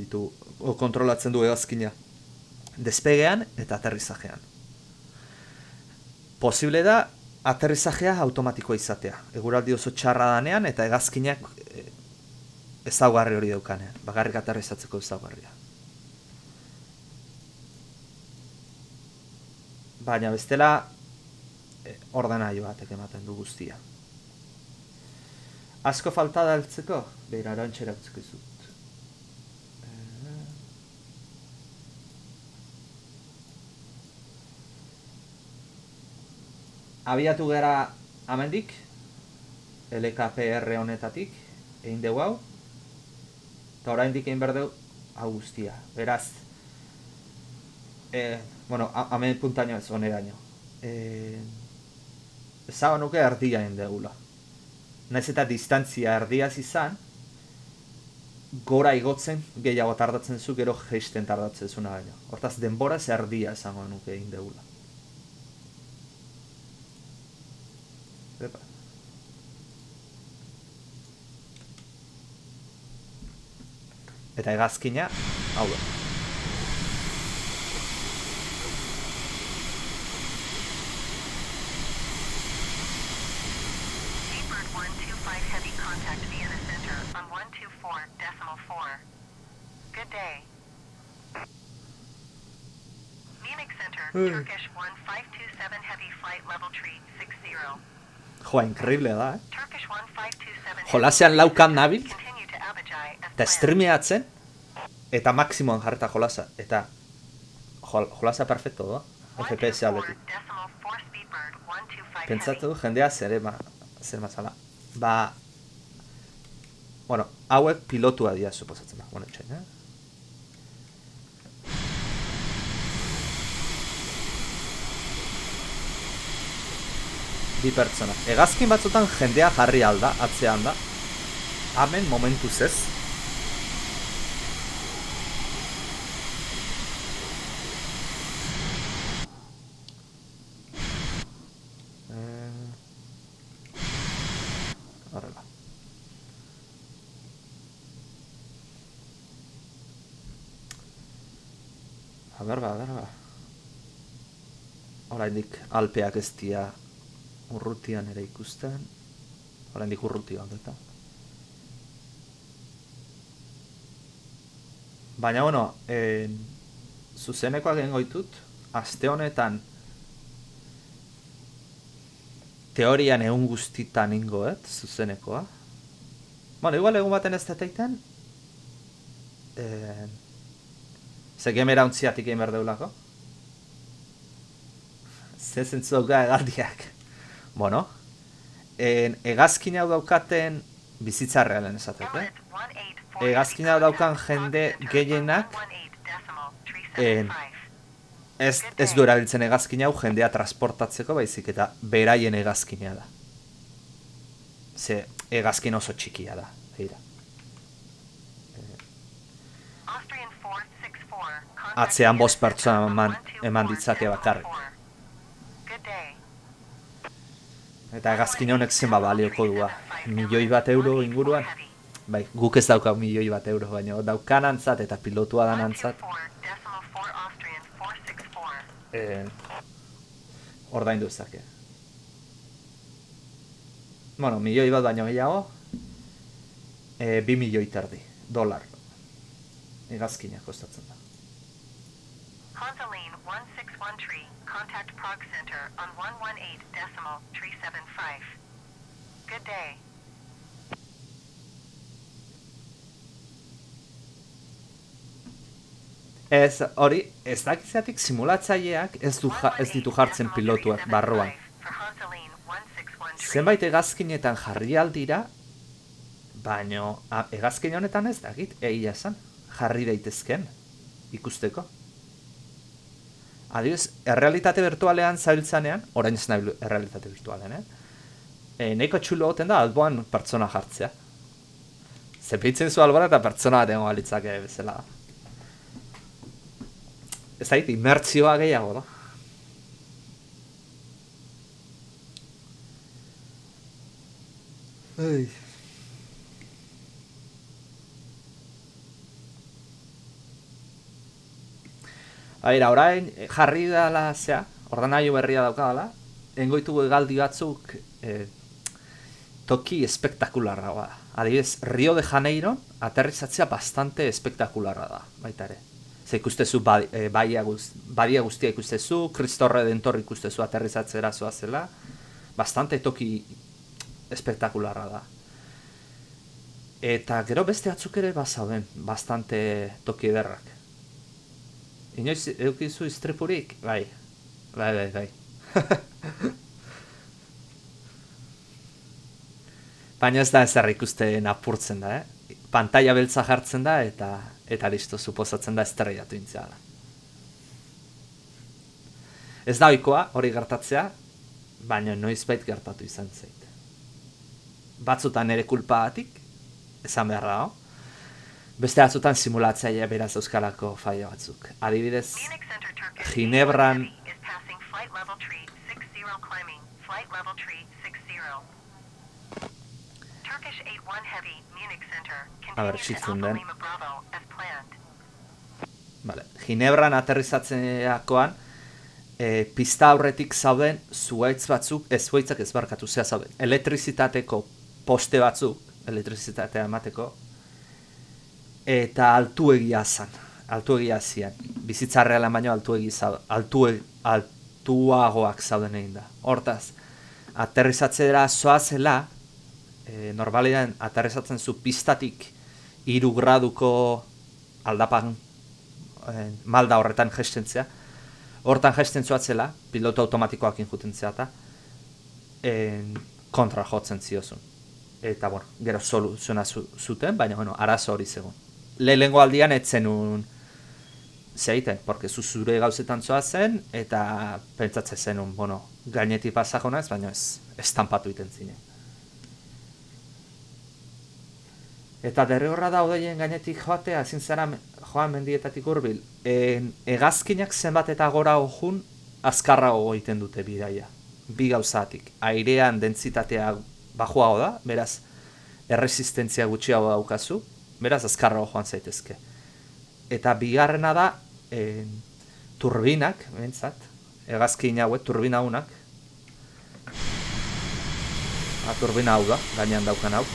du hegazkina. Despegean eta aterrizajean. Posible da, aterrizajea automatikoa izatea. Eguraldi oso txarra danean eta hegazkinak ezaugarri hori daukanean. Bakarrik aterrizatzeko ezaugarria. Baina bestela ordenailu batek ematen du guztia. Asko falta da heltzeko? Beira, arantxera utziko izut. Abiatu gara amendik, LKPR honetatik, egin dugu hau, eta oraindik egin behar dugu hau guztia. Beraz, bueno, hemen puntaino ez, oneraino. Ezago nuke erdia egin dugula. Naiz eta distantzia erdiaz izan, gora igotzen gehiago tardatzen zu, gero jeisten tardatzen zuna baino. Hortaz, denboraz erdia esango nuke egin dugula. Eta hegazkina, hau da. Seabird 125 heavy contact Vienna Center on 124.4. Good day. Munich Center, Turkish 1527 heavy flight level tree 60. Joa, inkreible da, Turkish 1527 Jolasean laukan nabil, continue to Abidjan as eta planned. streameatzen, eta maksimoan jarreta jolasa. Eta jolasa perfecto da, FPS aletik. 124.4 Speedbird 125 Pentsatu du jendea zer mazala. Ba, bueno, hauek pilotua dira suposatzen da. Bueno, txain, Bi pertsona. Hegazkin batzutan jendea jarri alda, atzean da. Hemen momentuz ez. Horrela. A ber ba. Oraindik Alpeak ez dira urrutian ere ikusten. Oraindik urruti aldeta. Baina, bueno, zuzenekoak egingo ditut, aste honetan teorian egun guztitan ingoet, zuzenekoa. Bueno, igual egun baten ez dateiten, ze gemera untziatik egin behar deulako. Ze zentzu dauka egaldiak. Bueno, hegazkin hau daukaten bizitza realen esateko, Hegazkin hau daukan jende gehienak ez du erabiltzen hegazkin hau jendea transportatzeko, baizik eta beraien hegazkinea da. Ze hegazkin oso txikia da, begira. atzean 5 pertsona eman ditzake bakarrik. Eta hegazkin honek zenba balioko dua. €1.000.000 inguruan. Bai, guk ez daukau €1.000.000, baina daukanantzat eta pilotua danantzat. Ordaindu ezake. Bueno, €1.000.000 baino gehiago. $2.000.000 hegazkina kostatzen da. Honzoline 1613, contact Prague Center on 118.375. Good day. Ez dakizatik simulatzaileak ez ditu jartzen pilotuak barruan. Zenbait hegazkinetan jarri aldira, baina hegazkin honetan ez dakit, egia esan, jarri daitezken ikusteko. Adibidez, errealitate virtualean zabiltzanean, orain ez nahi errealitate virtualean, nahiko txulo goten da alboan pertsona jartzea. Zepitzen zu alboan eta pertsona bat egon galitzake bezala da. Ez dakit, imertzioa gehiago da. Aira, orain jarri dala zea, ordenagailu berria daukadala, engoitu hegaldi batzuk toki espektakularra da. Adibidez, Rio de Janeiro aterrizatzea bastante espektakularra da, baita ere. Ze ikustezu badia guztia ikustezu, Cristo Redentor ikustezu aterrizatzera zoazela, bastante toki espektakularra da. Eta gero beste batzuk ere bazauden, bastante toki ederrak. Inoiz eukizu istripurik? Bai. Baina ez da ezer ikusten apurtzen da, Pantalla beltza jartzen da eta listo, suposatzen da estrellatu intziala. Ez da ohikoa hori gertatzea, baina noizbait gertatu izan zait. Batzutan ere kulpagatik, esan behar dago. Beste batzutan simulatzailea beraz euskalako faila batzuk. Adibidez, Ginebran... A ber, xitzun den. Vale. Ginebran aterrizatzeakoan, pista aurretik zauden zuhaitz batzuk, zuhaitzak ez barkatu zea zauden. Elektrizitateko poste batzuk, elektrizitatea emateko, eta altuegia zian. Bizitza realan baino altuagoak zauden egin da. Hortaz, aterrizatzera zoazela, normalean aterrizatzen zu pistatik 3 graduko aldapan malda horretan gestentzea. Hortan gesten zuatzela, piloto automatikoak injutentzea eta kontra jotzen ziozun. Eta, bueno, gero soluziona zuten, baina, bueno, arazo hori zegoen. Lehengo aldian etzenun zeiten, porque zure gauzetan zoazen, eta pentsatzen zenun, bueno, gainetik pasajonaz, baina ez estampatu iten zinen. Eta derrigorra da odeien gainetik joatea, ezin zara joan mendietatik hurbil. Hegazkinak zenbat eta gora hojun, azkarrago egiten dute bidaia. Bi gauzatik. Airean dentsitatea bajoago da, beraz, erresistentzia gutxiago daukazu, beraz, azkarrago joan zaitezke. Eta bigarrena da, turbinak, bentsat, hegazkin hauek, turbina haunak. Turbina hau da, gainean daukan hau.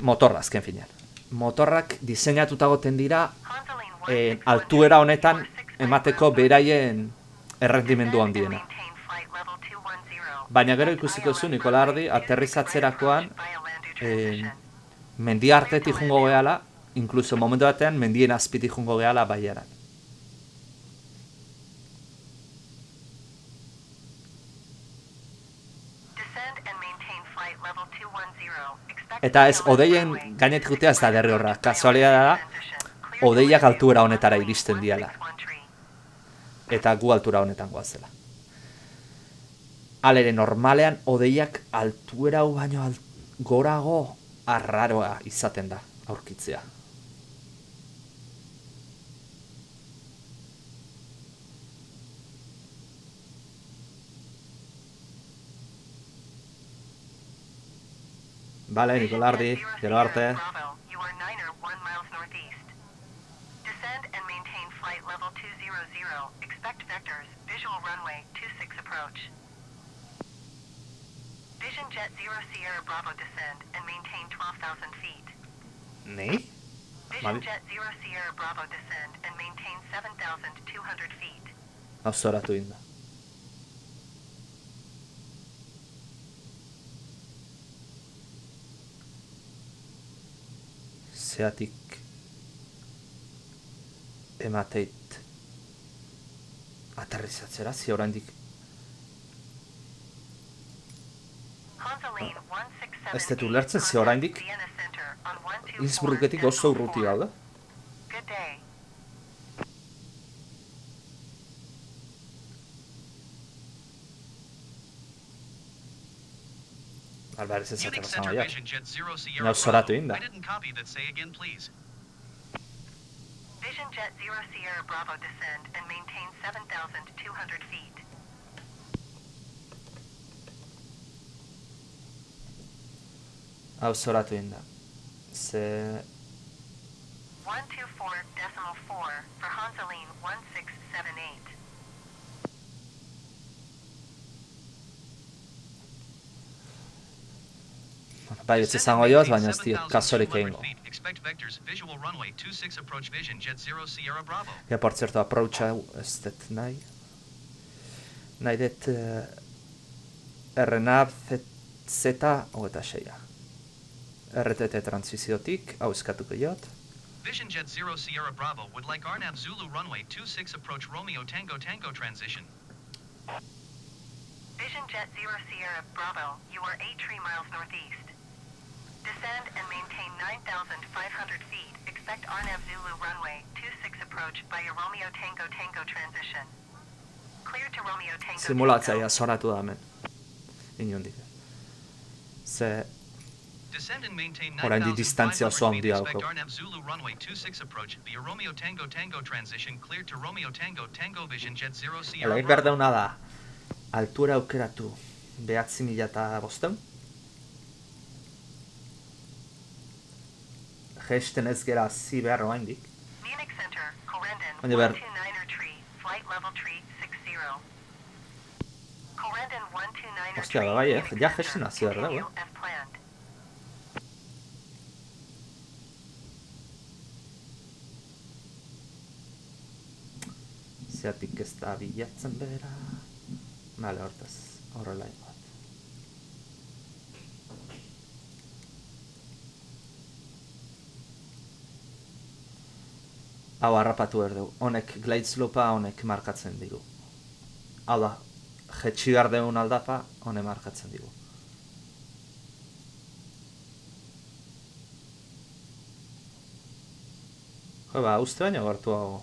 Motorra, azken finean. Motorrak diseinatuta goten dira altuera honetan emateko beraien errendimendu handiena. Baina gero ikusiko zu, Nikola Ardi, aterrizatzerakoan mendia artetik jungo gehala, inkluso momentu batean mendien azpitik jungo gehala baiaran. Eta ez, odeien gainetik jutea ez da derrigorra. Kasualia da, odeiak altuera honetara iristen diala. Eta gu altura honetan goazela. Halere, normalean, odeiak altuera baino gorago arraroa izaten da, aurkitzea. Vale, Nicolardi, gero arte. Bravo, you are Niner 1 miles northeast. Descend and maintain flight level 200. Expect vectors. Visual runway 26 approach. Vision Jet 0 Sierra Bravo descend and maintain 12,000 feet. Nei? Vision Jet 0 Sierra Bravo descend and maintain 7,200 feet. Hau zoratu inda. Zeatik emateit aterrizatzera, zi oraindik Hansaline 167. ez dut ulertzen, zi oraindik Innsbrucketik oso urruti gaude. Good day. Alvarez ez Unix zaten Center osama Vision Jet 0 Sierra Nau zoratu Bravo. inda. I didn't copy that. Say again, please. Vision Jet 0 Sierra Bravo descend and maintain 7,200 feet. Hau zoratu inda. Ze... 124.4 for Hansaline 1678. Bai, ez izango joaz, baina ez diot kasorik egingo. Expect vectors. Visual runway 26 approach Vision Jet 0 Sierra Bravo. Ja, por cierto, approacha ez dut nahi. Nahi dut RNAV Z hogeta seia. RTT transiziotik, hau eskatuko jot. Vision Jet 0 Sierra Bravo would like Arnav Zulu runway 26 approach Romeo Tango Tango transition. Vision Jet 0 Sierra Bravo, you are 83 miles northeast. Descend and maintain 9,500 feet. Expect Arnav Zulu runway 26 approach by a Romeo Tango Tango transition. Clear to Romeo Tango Simulatzaia zoratu da hemen. Inondik. Ze... Descend and maintain Oraindik distantzia oso 9,500 feet. handia Expect daukagu. Arnav Zulu runway 26 approach via Romeo Tango Tango transition cleared to Romeo Tango Tango Vision Jet 0 Sierra Egin behar Bravo. dauna da, altura aukeratu 9.500. Gesten ez gera zi behar oraindik. Munich Center, Corendon Baina behar, 129er tree, flight level tree 60. Corendon 129er Ostia, tree, bai, Munich ja Center, gesten hasi behar dago, continue as planned. Zeatik ez da bilatzen bera. Bale, hortaz, horrela bat. Hau harrapatu behar dugu. Honek glide slopa, honek markatzen digu. Hau da, jetxi behar dugun aldapa, honek markatzen digu. Jo, ba, uste baino gertu hau.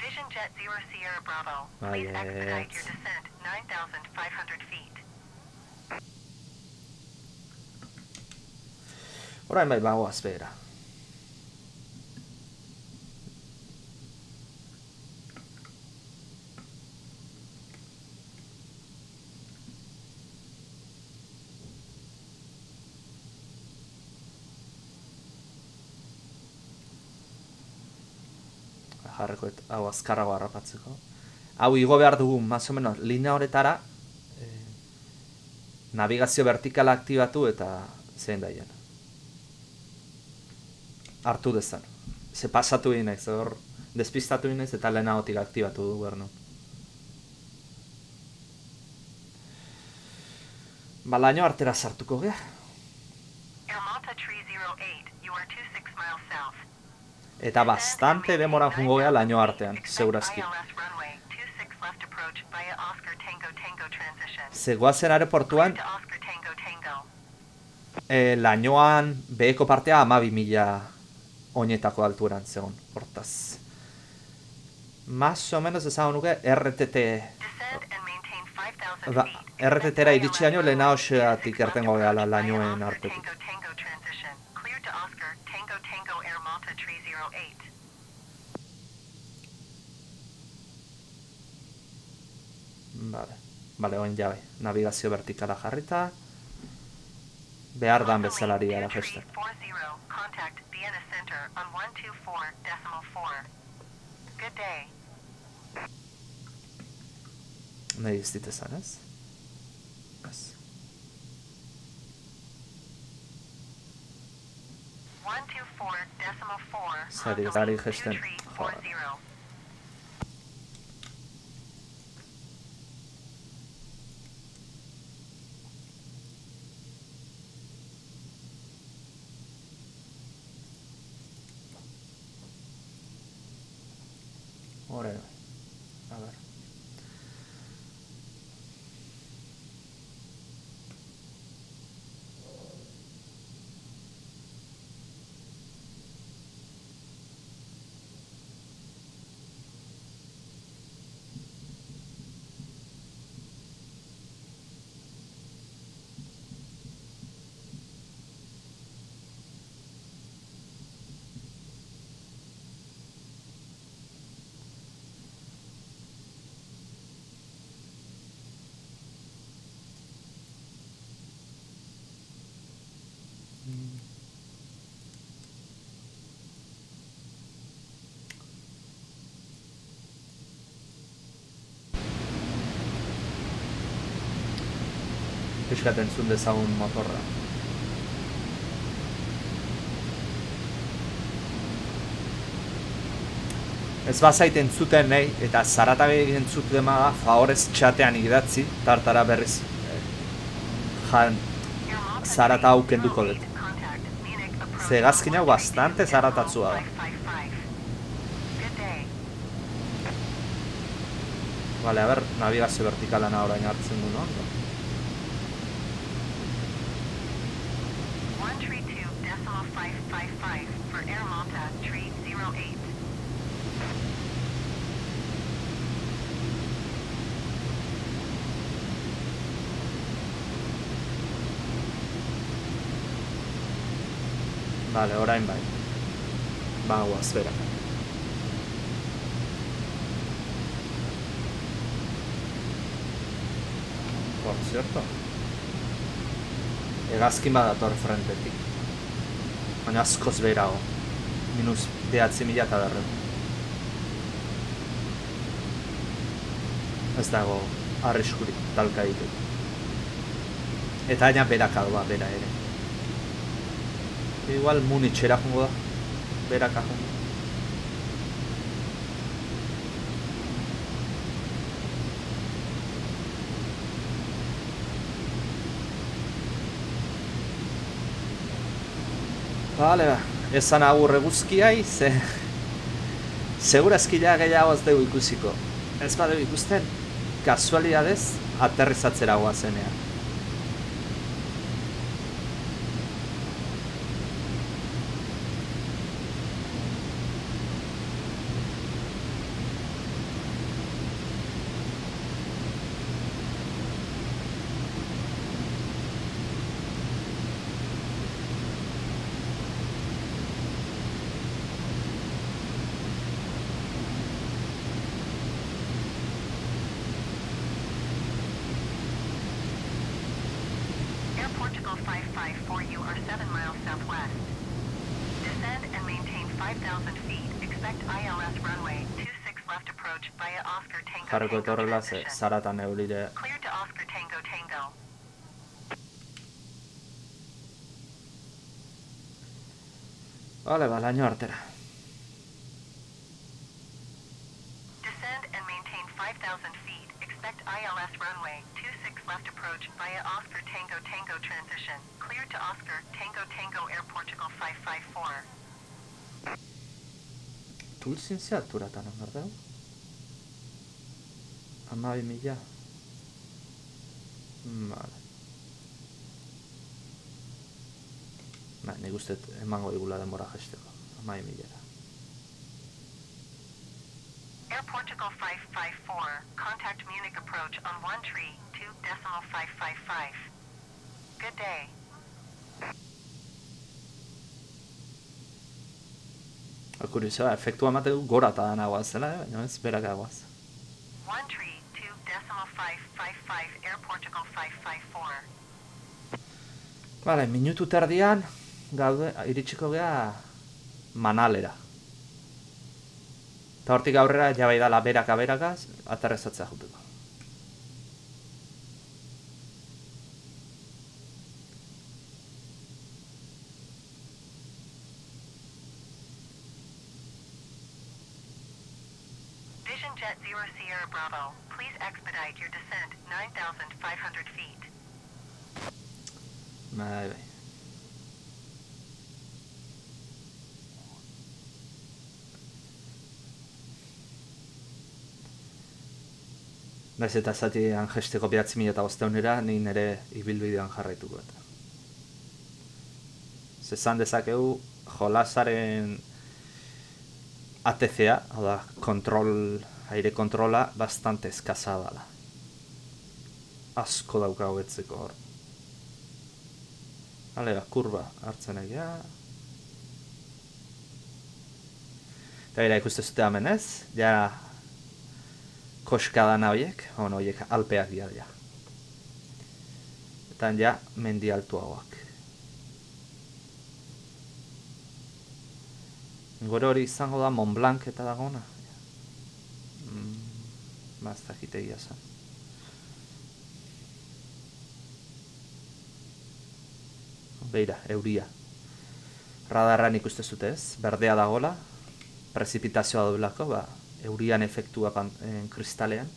Vision Jet 0 Sierra Bravo, please expedite your descent 9,500 feet. Orain bai bagoaz behera. Jarreko hau azkarrago harrapatzeko. Hau igo behar dugu, más o menos, linea horretara navigazio vertikala aktibatu eta zein daien. Hartu dezan. Ze pasatu egin naiz, hor despistatu egin naiz eta lehenagotik aktibatu du behar nun. Ba, laino artera sartuko gea. Ermata Tree 08, you are 26 miles south. Eta bastante demora jungo gea laino artean, segurazki. ILS runway 26 left approach via Oscar Tango Tango transition. Zegoazen aeroportuan, To Oscar Tango Tango. lainoan beheko partea 12.000 oinetako alturan zegoen, hortaz. Más o menos ezagun nuke RTT, Descend and maintain 5,000 ba, feet. RTT-ra iritsi daño lehenagoxeatik ertengo gehala lainoen artetik. Tango Tango transition. Clear to Oscar Tango Tango Air Malta Tree 08. Vale, orain jabe, navigazio vertikala jarrita. behar dan bezalari gara gesten. 40, contact Vienna Center on 124.4. Good day. Nahi ez ditezan, ez? Ez. 124.4. Zari gari gesten. Joder. Orain. A ver. Piskat entzun dezagun motorra. Ez bazait entzuten nahi, eta zaratabe entzuten maga, favorez txatean idatzi, tartara berriz. Zarata hau kenduko dut. Ze hegazkin hau bastante zaratatzua da. Vale, a ber, navigazio vertikalana orain hartzen du, no? 132.555 for Air Malta 308. Vale, orain bai. Bagoaz, bera. Por cierto. Hegazkin badator frentetik. Baina askoz beherago. Minus 9.000 Ez dago arriskurik talka ditu. Eta aina beraka doa, bera ere. Igual Munitxera jungo da. Beraka jungo. Bale, esan agur eguzkiai, segurazkila gehiago ez dugu ikusiko. Ez badeu ikusten, kasualidadez, aterrizatzera goazenean. Portugal 554, you are 7 miles southwest. Descend and maintain 5,000 feet. Expect ILS runway 26 left approach via Oscar Tango Jarriko Tango etorrela transition. zaratan eurire. Clear to Oscar Tango Tango. Bale, balaino artera. Descend and maintain 5,000 feet. Expect ILS runway 26 left approach via Oscar Tango Tango transition. Clear to Oscar Tango Tango Air Portugal 554. Tulzin ze alturatan angardeu? 12.000. Vale. Nik uste emango digula denbora jesteko. 12.000. Air Portugal 554, contact Munich approach on 132.555. Good day. Kuriosoa, efektua emate du gora eta danagoaz zela, baina ez berakagoaz. 132.555, Air Portugal 554. Vale, minutu terdian gaude, iritsiko gea Manalera. Eta hortik aurrera jabai dala berakaz, aterrezatzea juteko. Vision Jet 0 Sierra Bravo, please expedite your descent 9,500 feet. Bai. Naiz eta zatian jesteko 9.500 ni nire ibilbidean jarraituko eta. Zezan dezakegu jolasaren ATC-a, hau da, aire kontrola bastante eskasa dala. Asko dauka hobetzeko hor. Hale, kurba hartzen egia. Eta ikuste zute hemen ez, ja koskadana horiek, horiek alpeak dira ja. Eta ja mendi altuagoak. Gero hori izango da Mont Blanc eta dagona. Maztak egia zen. Beira, euria. Radarran ikuste zute ez, berdea dagola, prezipitazioa duelako, eurian efektua kristalean.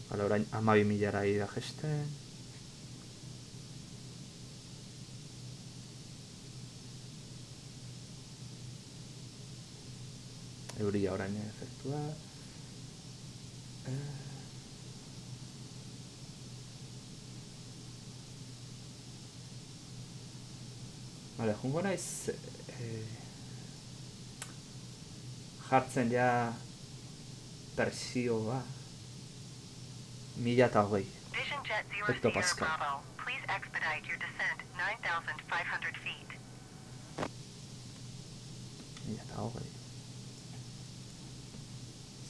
Hala, orain 12.000 da jesten. Euria orain efektua. Vale, jungo naiz jartzen ja presioa 1020 Vision Jet 0 Sierra hectopascal. Bravo, please expedite your descent 9,500 feet. 1020.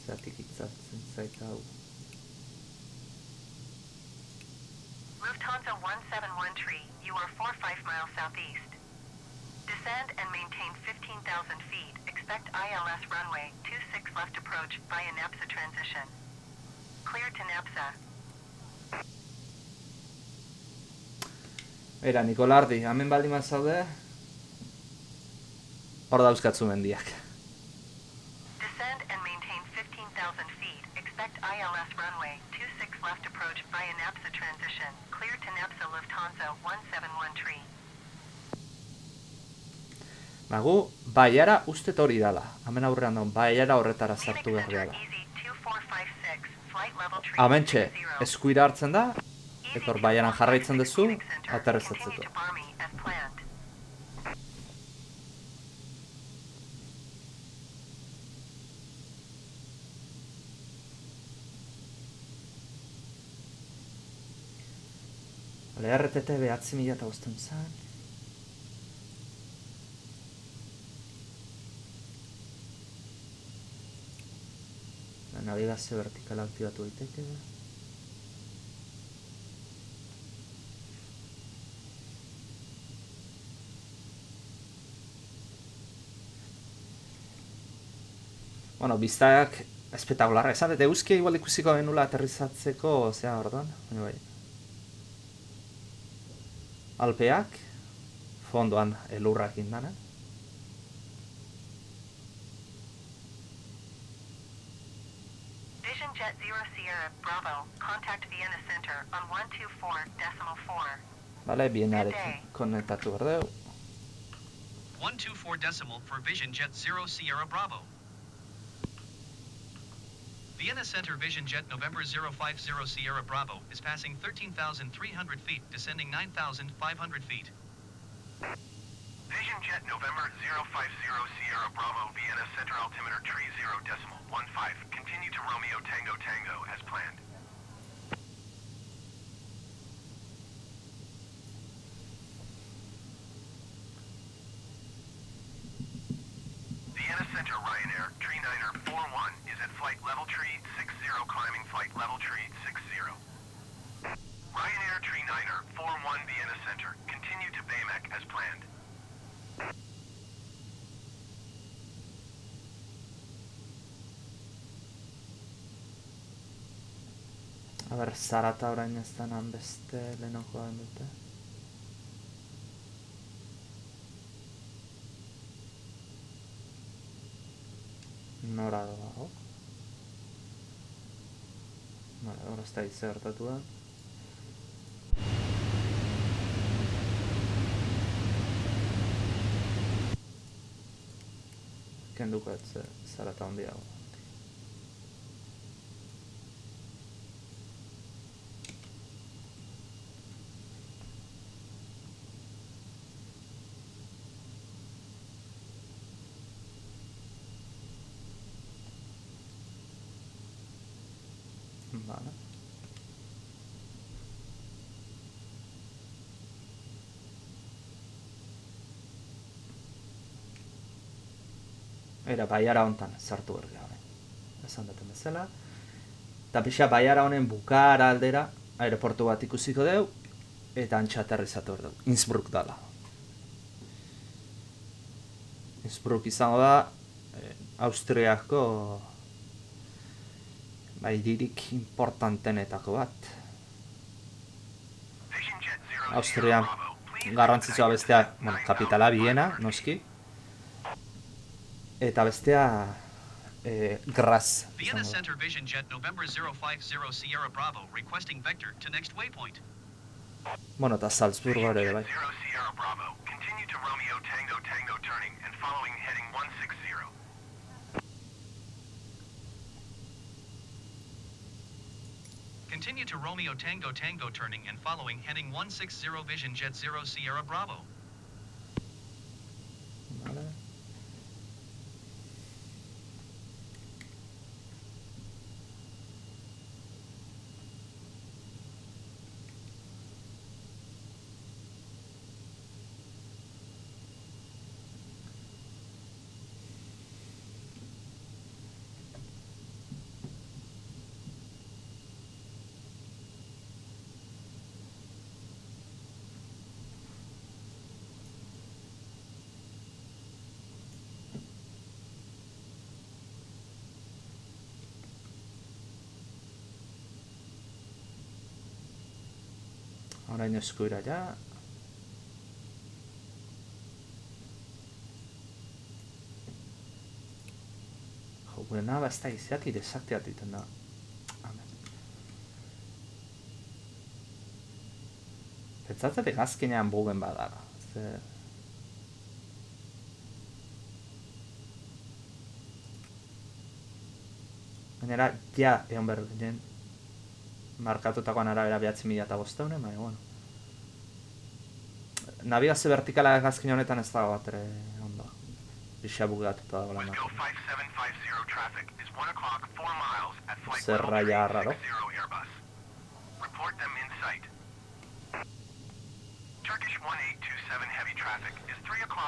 Zertik itzaltzen zait hau. Lufthansa 171 you are 4-5 miles southeast. Descend and maintain 15,000 feet. Expect ILS runway 26 left approach via NAPSA transition. Clear to NAPSA. Era, Nikolardi, hemen baldin mazaude, hor dauzkatzu mendiak. Descend and maintain 15,000 feet. Expect ILS runway 26 left approach via NAPSA transition. Clear to NAPSA Lufthansa 171 Gu, baiara ustet hori dala. Hemen aurrean daun, baiara horretara sartu behar dela. Hementxe, eskuira hartzen da, eta hor baiaran jarraitzen duzu, aterrezatzeko. Hale, RTT 9.500 zen. Navigazio vertikala aktibatu daiteke. Bueno, biztak espetakularra esan, eta euskia igual ikusiko genula aterrizatzeko, zea orduan, bai. Alpeak, fondoan elurrak indana. Jet 0 Sierra Bravo, contact Vienna Center on 124.4. Vale, Viennarekin konektatu behar dugu. 124 for Vision Jet 0 Sierra Bravo. Vienna Center Vision Jet November 050 Sierra Bravo is passing 13,300 feet, descending 9,500 feet. Vision Jet November 050 Sierra Bravo, Vienna Center altimeter 30.15. Continue to Romeo Tango Tango as planned. Vienna Center Ryanair, tree 9er 41 is at flight level tree 60, climbing flight level tree 60. Ryanair tree 9er 41 Vienna Center, continue to Bamako as planned. A ber, Zarata orain ez denan beste lehenoko dute. Nora dago. Vale, ahora ez da izan gertatu da. Kenduko ez Zarata handiago. Vale. Era baiara hontan sartu bergea orain. Esan duten bezala. Eta pixa baiara honen bukaera aldera aeroportu bat ikusiko deu eta antxa aterrizatu behar dugu. Innsbruck dala. Innsbruck izango da Austriako hiririk importantenetako bat. Austria garrantzitsua bestea, bueno, kapitala Viena, noski. Eta bestea Graz. Vienna Center Vision Jet November 050 Sierra Bravo requesting vector to next waypoint. Bueno, eta Salzburgo ere bai. 0 Sierra Bravo, continue to Romeo Tango Tango turning and following heading 160. Continue to Romeo Tango Tango turning and following heading 160 Vision Jet 0 Sierra Bravo. Vale. Orain eskuira ja. Jo, gure naba ez da izatik desaktiatu iten da. Amen. Pentsatzetek azkenean bugen badara. Gainera, ja, egon behar ginen. Markatutakoan arabera 9.500, baina, bueno. Navigazio vertikala azken honetan ez dago bat ere ondo. Pixa bugatuta dago lan. Zer raia raro.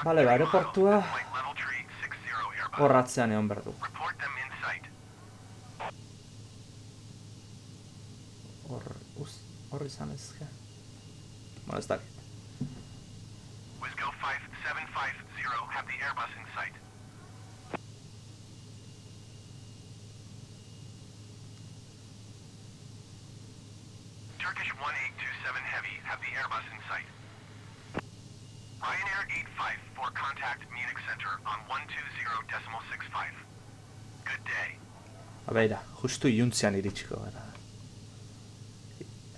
Bale, ba, aeroportua horratzean egon behar du. Hor izan ezke. Bueno, ez dakit. Wisgo 5750, have the Airbus in sight. Turkish 1827 Heavy, have the Airbus in sight. Ryanair 854, contact Munich Center on 120.65. Good day. Abeira, justu iuntzean iritsiko gara.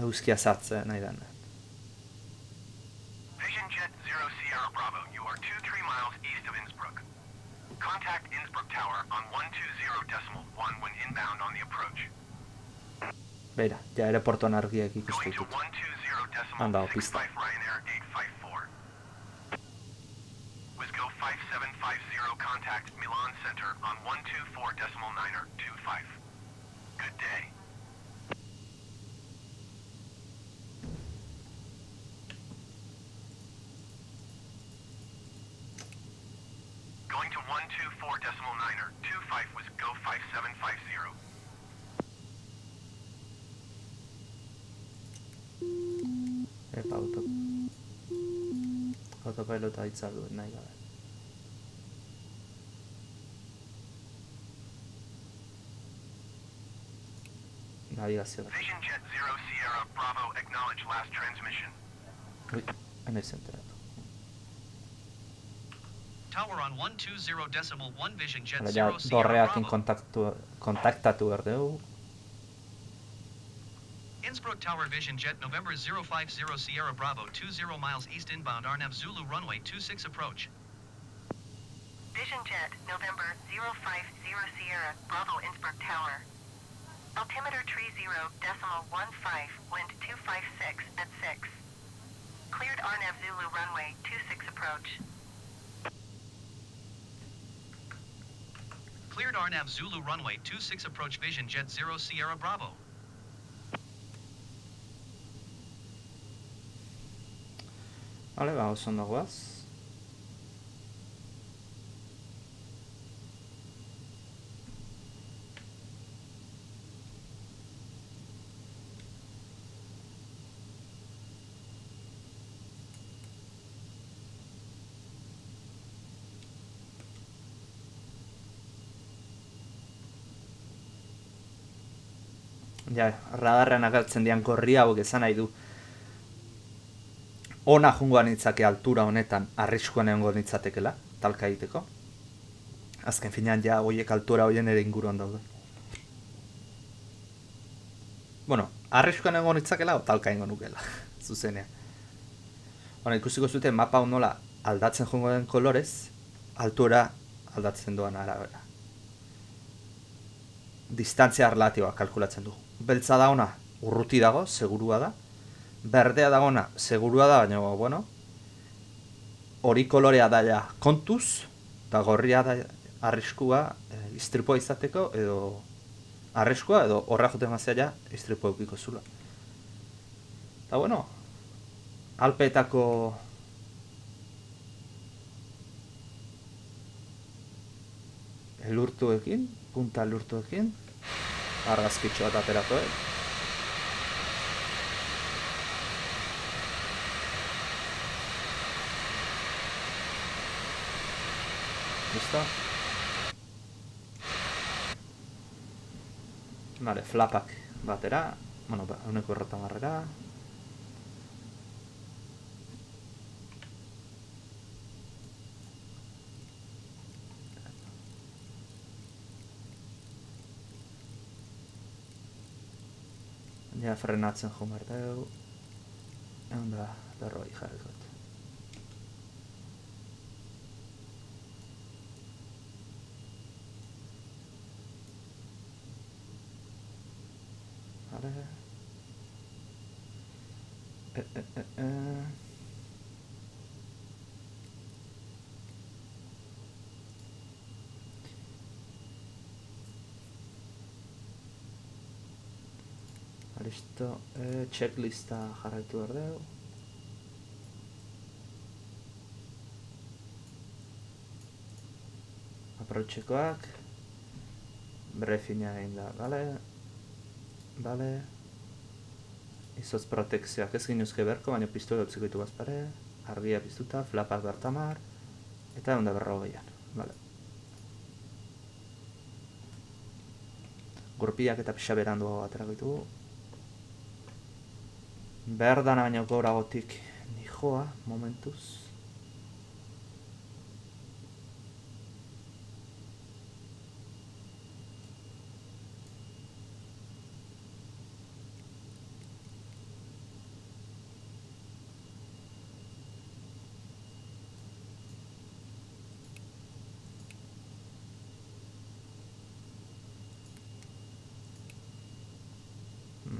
Euskia sartzea nahi den. Vision Jet 0 Sierra Bravo, you are 2-3 miles east of Innsbruck. Contact Innsbruck Tower on 120.1 when inbound on the approach. Beira, ja aeroportuan argiak ikustu Going to ditut. 120.65 Ryanair 854. Wisgo 5750, contact Milan Center on 124.925. Good day. Going to 124.9er. 25 was go 5750. Epa, autopilota hitzardu nahi gabe. Navigazio bat. Vision Jet 0 Sierra Bravo, acknowledge last transmission. Ui, enaiz enteratu. Tower on 120.1 Vision Jet Hala, 0 ja, Sierra dorreakin Bravo. kontaktatu behar dugu. Innsbruck Tower Vision Jet November 050 Sierra Bravo 20 miles east inbound Arnav Zulu runway 26 approach. Vision Jet, November 050 Sierra, Bravo Innsbruck Tower. Altimeter tree 0.15, wind 256 at 6. Cleared Arnav Zulu runway 26 approach. Cleared Arnav Zulu runway 26 approach Vision Jet 0 Sierra Bravo. Vale, vamos ondo goaz. Ja, radarrean agertzen dian gorri hauek esan nahi du. Ona jungoan nitzake altura honetan arriskuan egongo nitzatekela, talka egiteko. Azken finean ja hoiek altura hoien ere inguruan daude. Bueno, arriskuan egongo nitzakela o talka egongo nukela, zuzenean. Bueno, ikusiko zuten mapa hau nola aldatzen joango den kolorez, altura aldatzen doan arabera. Distantzia relatiboa kalkulatzen du. Beltza da ona, urruti dago, segurua da. Berdea dagona, segurua da, baina, bueno, hori kolorea da ja kontuz, eta gorria da arriskua istripua izateko, edo arriskua, edo horra jote mazia ja istripua eukiko zula. Eta, bueno, Alpeetako elurtuekin, punta elurtuekin, argazkitxo bat aterako, Listo? Vale, flapak batera, bueno, uneko errotamarrera. Ja, frenatzen jo behar dugu. Egon da, berroi jarriko. Vale. Listo, checklista jarraitu behar dugu. Approachekoak. Briefina egin da, Bale. Izotz protekzioak ez ginuzke berko, baina pistola utziko ditu bazpare. Argia piztuta, flapak bertamar. Eta egon da 40an, bale. Gurpiak eta pixa beranduago aterako ditugu. Behar dana baina goragotik nijoa, momentuz.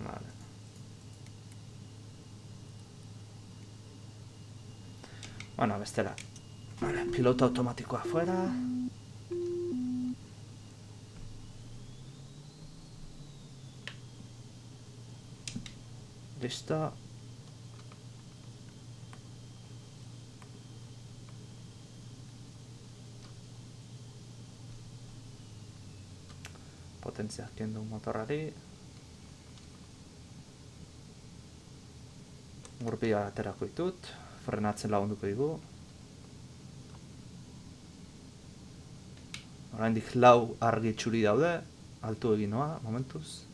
Vale. Bueno, bestela. Vale, piloto automatikoa afuera. Listo. Potentzia kendu motorrari. Gurpila aterako ditut, frenatzen lagunduko digu. Oraindik 4 argi txuri daude, altu egin noa, momentuz.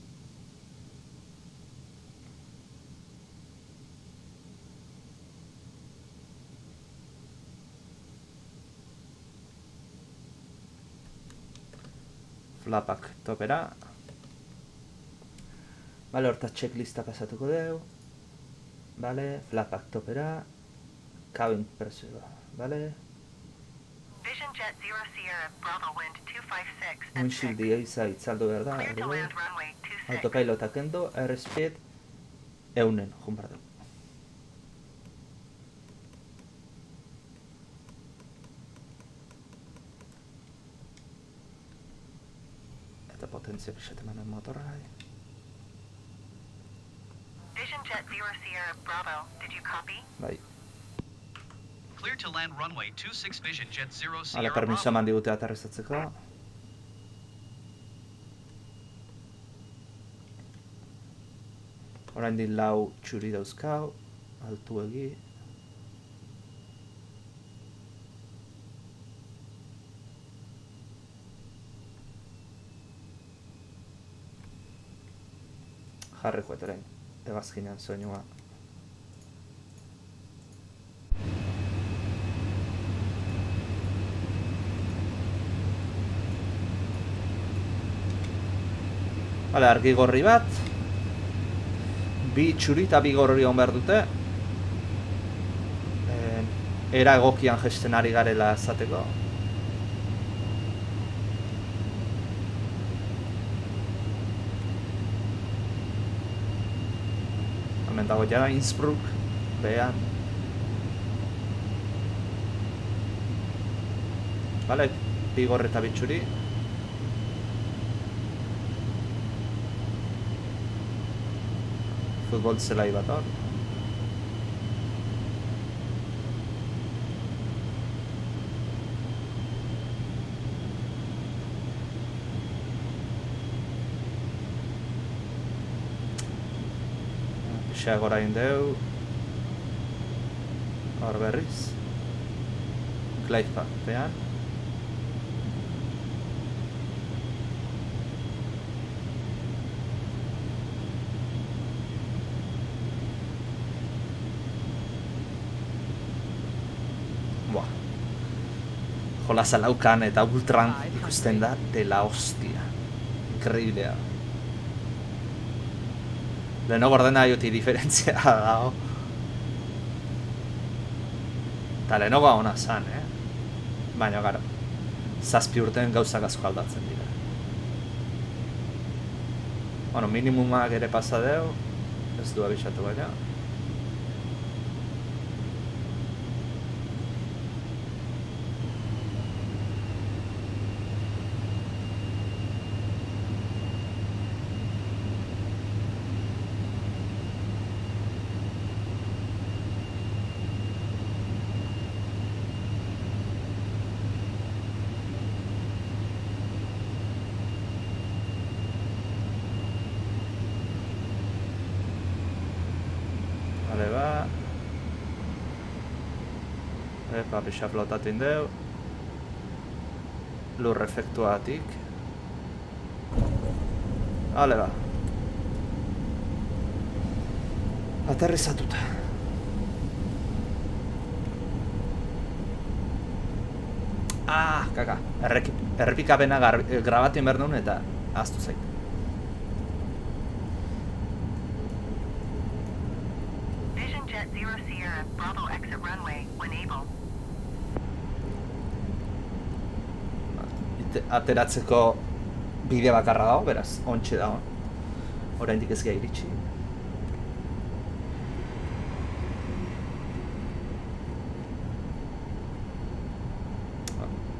Flapak topera. Bale, horta checklista pasatuko deu. Vale, flapak topera. Cabin pressure, vale. Vision Jet 0 Sierra Bravo wind 256 and Windshield 6. iza itzaldu behar da. Clear to land runway 26. Autopilota kendo, airspeed 100, jun behar dugu. Eta potentzia pixat emanen motorrai. Vision Jet 0 Sierra Bravo, did you copy? Bai. Clear to land runway 26 Vision Jet 0 Hala, Sierra permiso Bravo. eman digute aterrizatzeko. Oraindik 4 txuri dauzkau, altuegi. Jarriko eteren, egazkinean soinua. Bale, argi gorri bat. 2 txuri eta 2 gorri hon behar dute. Era egokian jesten ari garela azateko. Hemen dago jara Innsbruck, behan. Bale, 2 gorri eta 2 txuri. Futbol zelai bat hor. Pixeak orain deu. Hor berriz. Glide pathpean. Jolasa laukan eta ultran ikusten da de la hostia. Increíblea. Lehenok ordena joti diferentzia dago. Eta lehenoko hona zan, Baina, gara, 7 urtean gauzak asko aldatzen dira. Bueno, minimumak ere pasadeu, ez du abisatu baina. Vale, ba. Epa, pixa flotatu indeu. Lur efektuatik. Vale, ba. Aterrizatuta. Kaka. Errepikapena grabatu behar duen eta ahaztu zait. Vision Jet 0 Sierra Bravo exit runway when able. Ateratzeko bide bakarra dago, beraz, ontxe dago. Oraindik ez gai iritsi.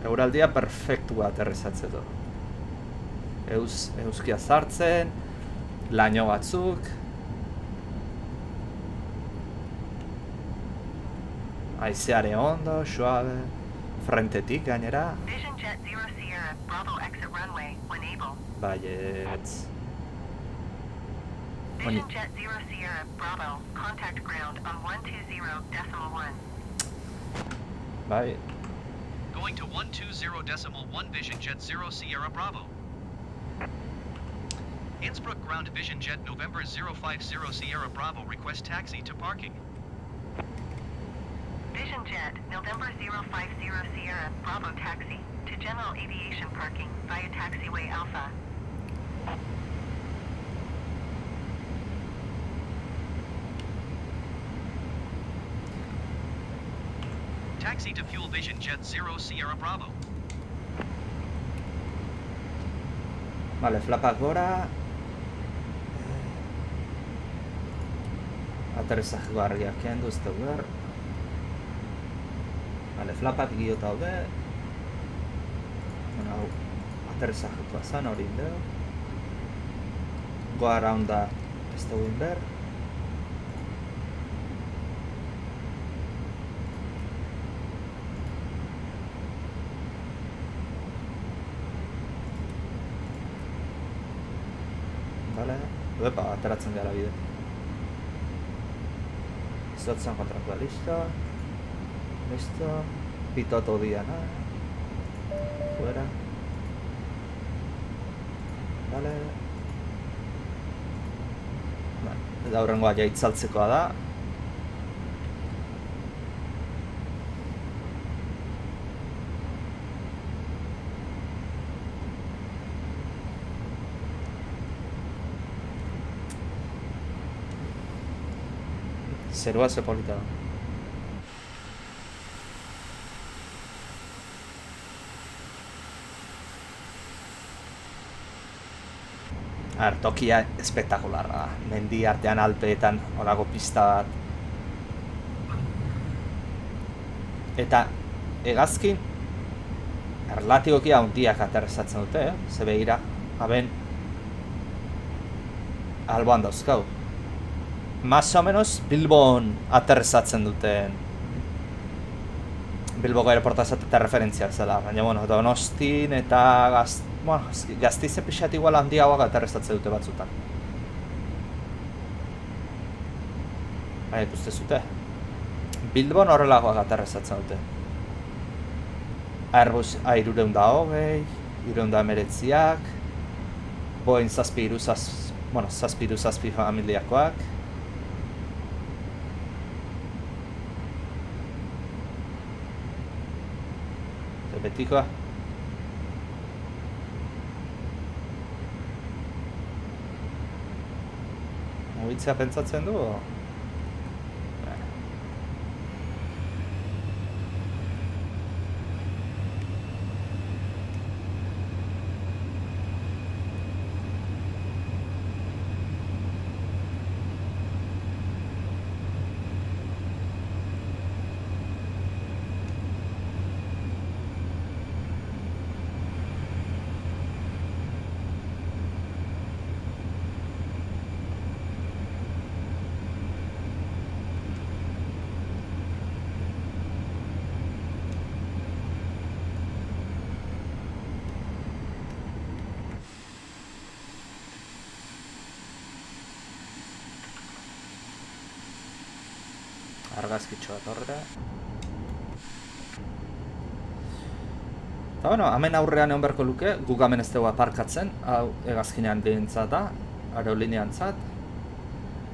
Euraldia perfektua aterrizatzeko. Euskia sartzen, laino batzuk. Haizeare ondo, suabe. frentetik gainera. Vision Jet 0 Sierra, Bravo exit runway when able. Baietz. Vision Jet 0 Sierra, Bravo, contact ground on 120.1. Bai. Going to 120.1 Vision Jet 0 Sierra Bravo. Innsbruck ground Vision Jet November 050 Sierra Bravo request taxi to parking. Vision Jet, November 050 Sierra, Bravo taxi to general aviation parking via taxiway Alpha. Taxi to fuel Vision Jet 0 Sierra Bravo. Vale, flapak gora. Aterrizaje garriak kendu, ez daude. Vale, flapak gio daude. Bueno, hau, aterrizajekoa zan hori inda. Go around da ez dauen behar. Vale, epa, ateratzen gara bide. Zotzen kontrakoa, listo. Listo. Pitoto diana. Fuera. Vale. Eta horrengoa ja itzaltzekoa da. Zerua ze polita da. Tokia espektakularra da. Mendi artean alpeetan olako pista bat. Eta hegazkin erlatiboki handiak aterrizatzen dute, ze begira, haben alboan dauzkau. Más o menos Bilbon aterrizatzen duten. Bilboko aeroporta zateta referentziak zela, baina bueno, Donostin eta Gasteizen pixat igual handiagoak aterrizatzen dute batzutan. Baina ikuste zute. Bilbon horrelagoak aterrizatzen dute. Airbus A320, 319, Boeing 737 familiakoak. Betikoa. Mugitzea pentsatzen du? Argazkitxo bat horrela. Eta bueno, hemen aurrean egon beharko luke, guk hemen ez dugu aparkatzen, hau hegazkinean behintzat da, aerolineantzat.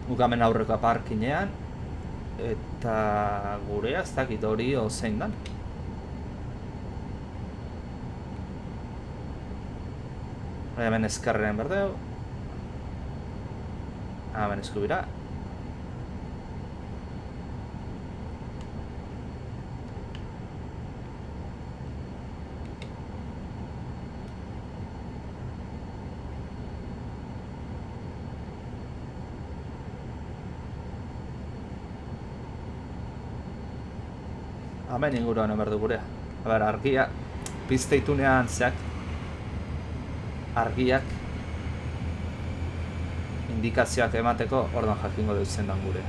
Guk hemen aurreko aparkinean, eta gurea ez dakit hori zein dan. Hemen eskerrean berdeu. Hemen eskubira. Hemen inguruan emerdu gurea. Argia, pizte itunean zeak, argiak indikazioak emateko ordan jakingo dut zendan gure.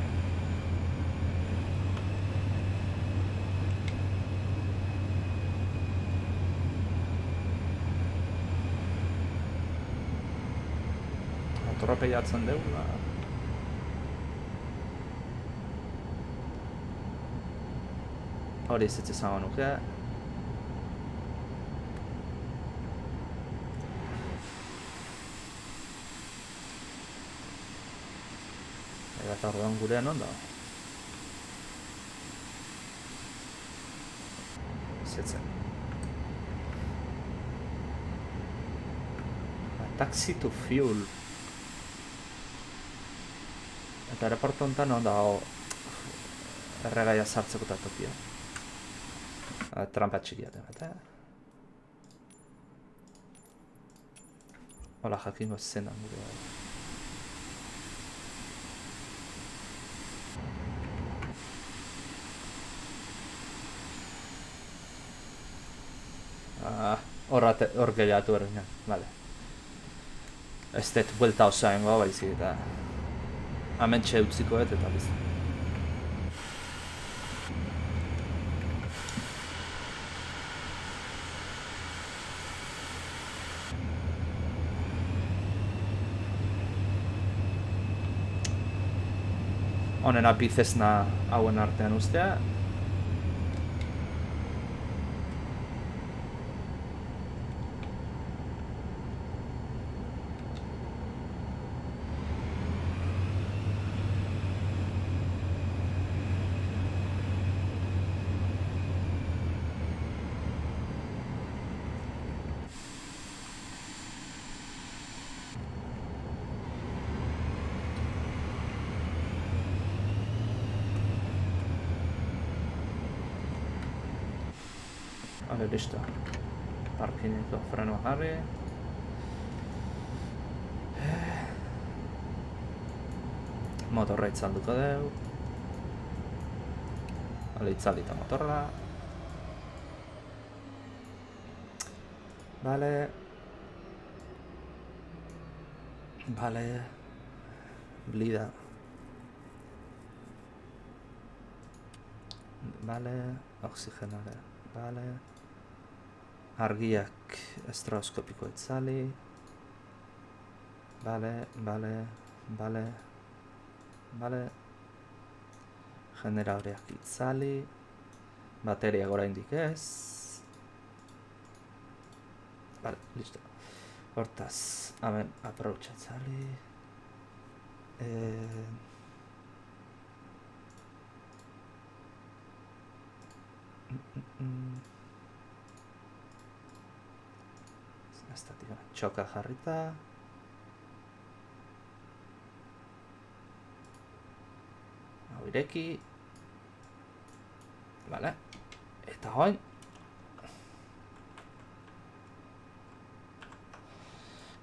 motorra peiatzen dugu, hori ez izango nuke. Eta orduan gurean ondo. Zetzen. Taxi to fuel. Eta aeroportu honetan ondo dago erregaia sartzeko eta tokia. Trampa txikiaten, eta? Hola jakingo zenan gure. Hor gehiatu errenean, bale. Ez dut buelta osaengoa baizik eta amentxe utziko eta bizta. Honena bizesna hauen artean ustea. Vale, listo. Parkineko freno jarri. Motorra itzalduko dugu. Vale, itzaldita motorra. Vale. Vale. Blida. Vale. Oxigenare. Vale. Argiak estroskopiko itzali. Vale. Generatoreak itzali. Bateria oraindik ez. Vale, listo. Hortaz, hemen approach itzali. Estatika txoka jarrita. Hau ireki. Vale. Eta hoin.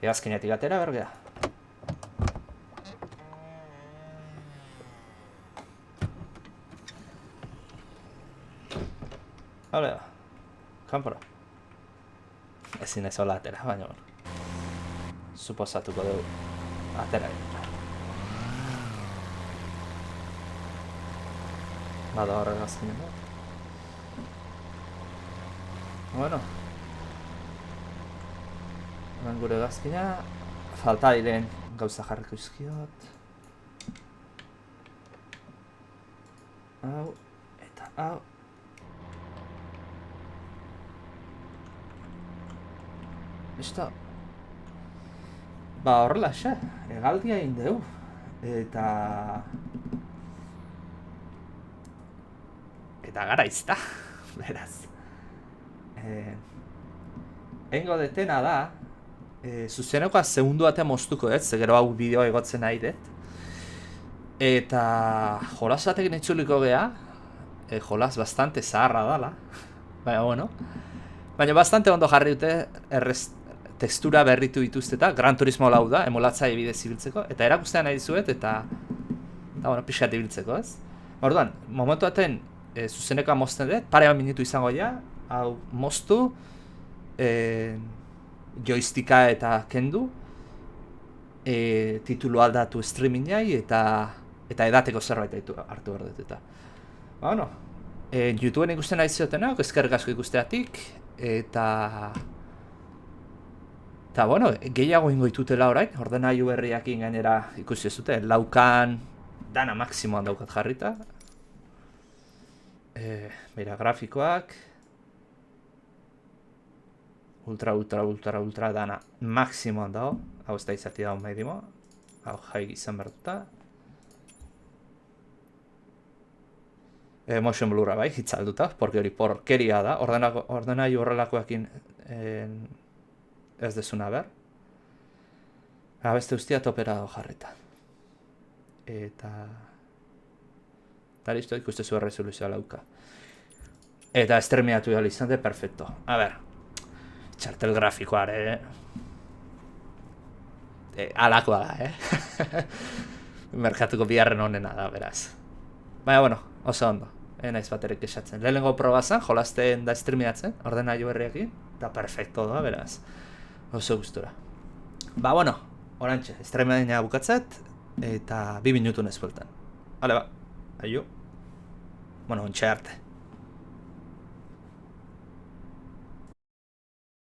Eazkinetik atera bergea. Hale, kanpora. Ezin ez hola atera, baina suposatuko dugu atera egin. Bada horre gazkinen da. Bueno. Hemen gure gazkina. Falta diren gauza jarriko izkiot. Hau, eta hau. Listo. Ba horrela xe, egaldia egin dugu. Eta garaiz da, beraz. Eingo detena da, zuzenekoa segundu batean moztuko dut, ze gero hau bideoa egotzen nahi dut. Eta jolas batekin itzuliko gea, jolas bastante zaharra dala, baina bueno. Baina bastante ondo jarri dute tekstura berritu dituzte eta Gran Turismo lau da, emulatzaile bidez ibiltzeko, eta erakustea nahi dizuet eta bueno, pixkat ibiltzeko, ez? Orduan, momentu baten zuzenekoa mozten dut, parean minutu izango ja, hau moztu, joysticka eta kendu, titulu aldatu streamingai eta edateko zerbait hartu behar dut eta. Bueno, YouTubeen ikusten nahi ziotenak, eskerrik asko ikusteatik, eta Eta, bueno, gehiago ingo ditutela orain, ordenailu berriakin gainera ikusi ez dute, laukan dana maksimoan daukat jarrita. Beira, grafikoak. Ultra dana maksimoan dago. Hau ez da izati dago medimo. Hau jai izan bertuta. Motion blurra bai, hitzalduta, porque hori porkeria da. Ordenailu horrelakoekin ez dezuna ber. Beste guztia topera dago jarrita. Eta listo, ikustezu erresoluzioa lauka. Eta estremeatu jala izan de, perfecto. A ber, txartel grafikoare... alakoa da, Merkatuko biharren honena da, beraz. Baina, bueno, oso ondo. Naiz baterek esatzen. Lehenengo probazan, jolasten da estremeatzen, ordenailu berriakin, eta perfecto da, beraz. Oso gustura. Ba, bueno, orantxe, estremeaina bukatzet, eta 2 minutun ez bueltan. Hale ba, aio. Bueno, ontxe arte.